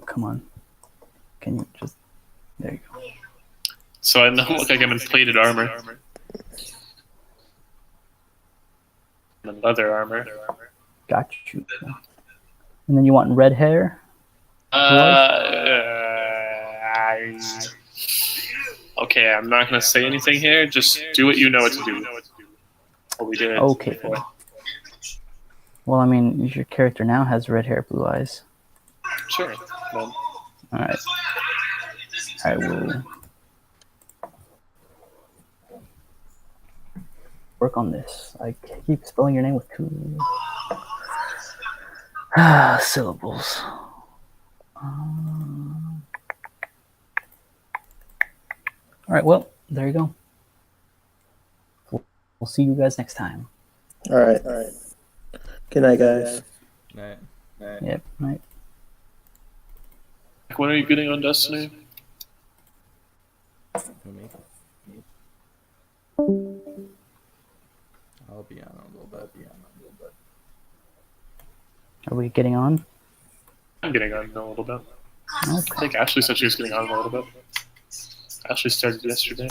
Come on. Can you just... There you go. So I don't look like I'm in plated armor. I'm in leather armor. Got you. And then you want red hair? Okay, I'm not going to say anything here. Just do what you know what to do. What we did. Okay. Well, I mean, your character now has red hair, blue eyes. Sure. Well, Alright. I will work on this. I keep spelling your name with 2 syllables. Alright, well, there you go. We'll see you guys next time. All right. Good night, guys. Night. Yep, night. when are you getting on Destiny? Who, me? I'll be on a little bit. Are we getting on? I'm getting on in a little bit. Okay. I think Ashley said she was getting on in a little bit. I actually started yesterday.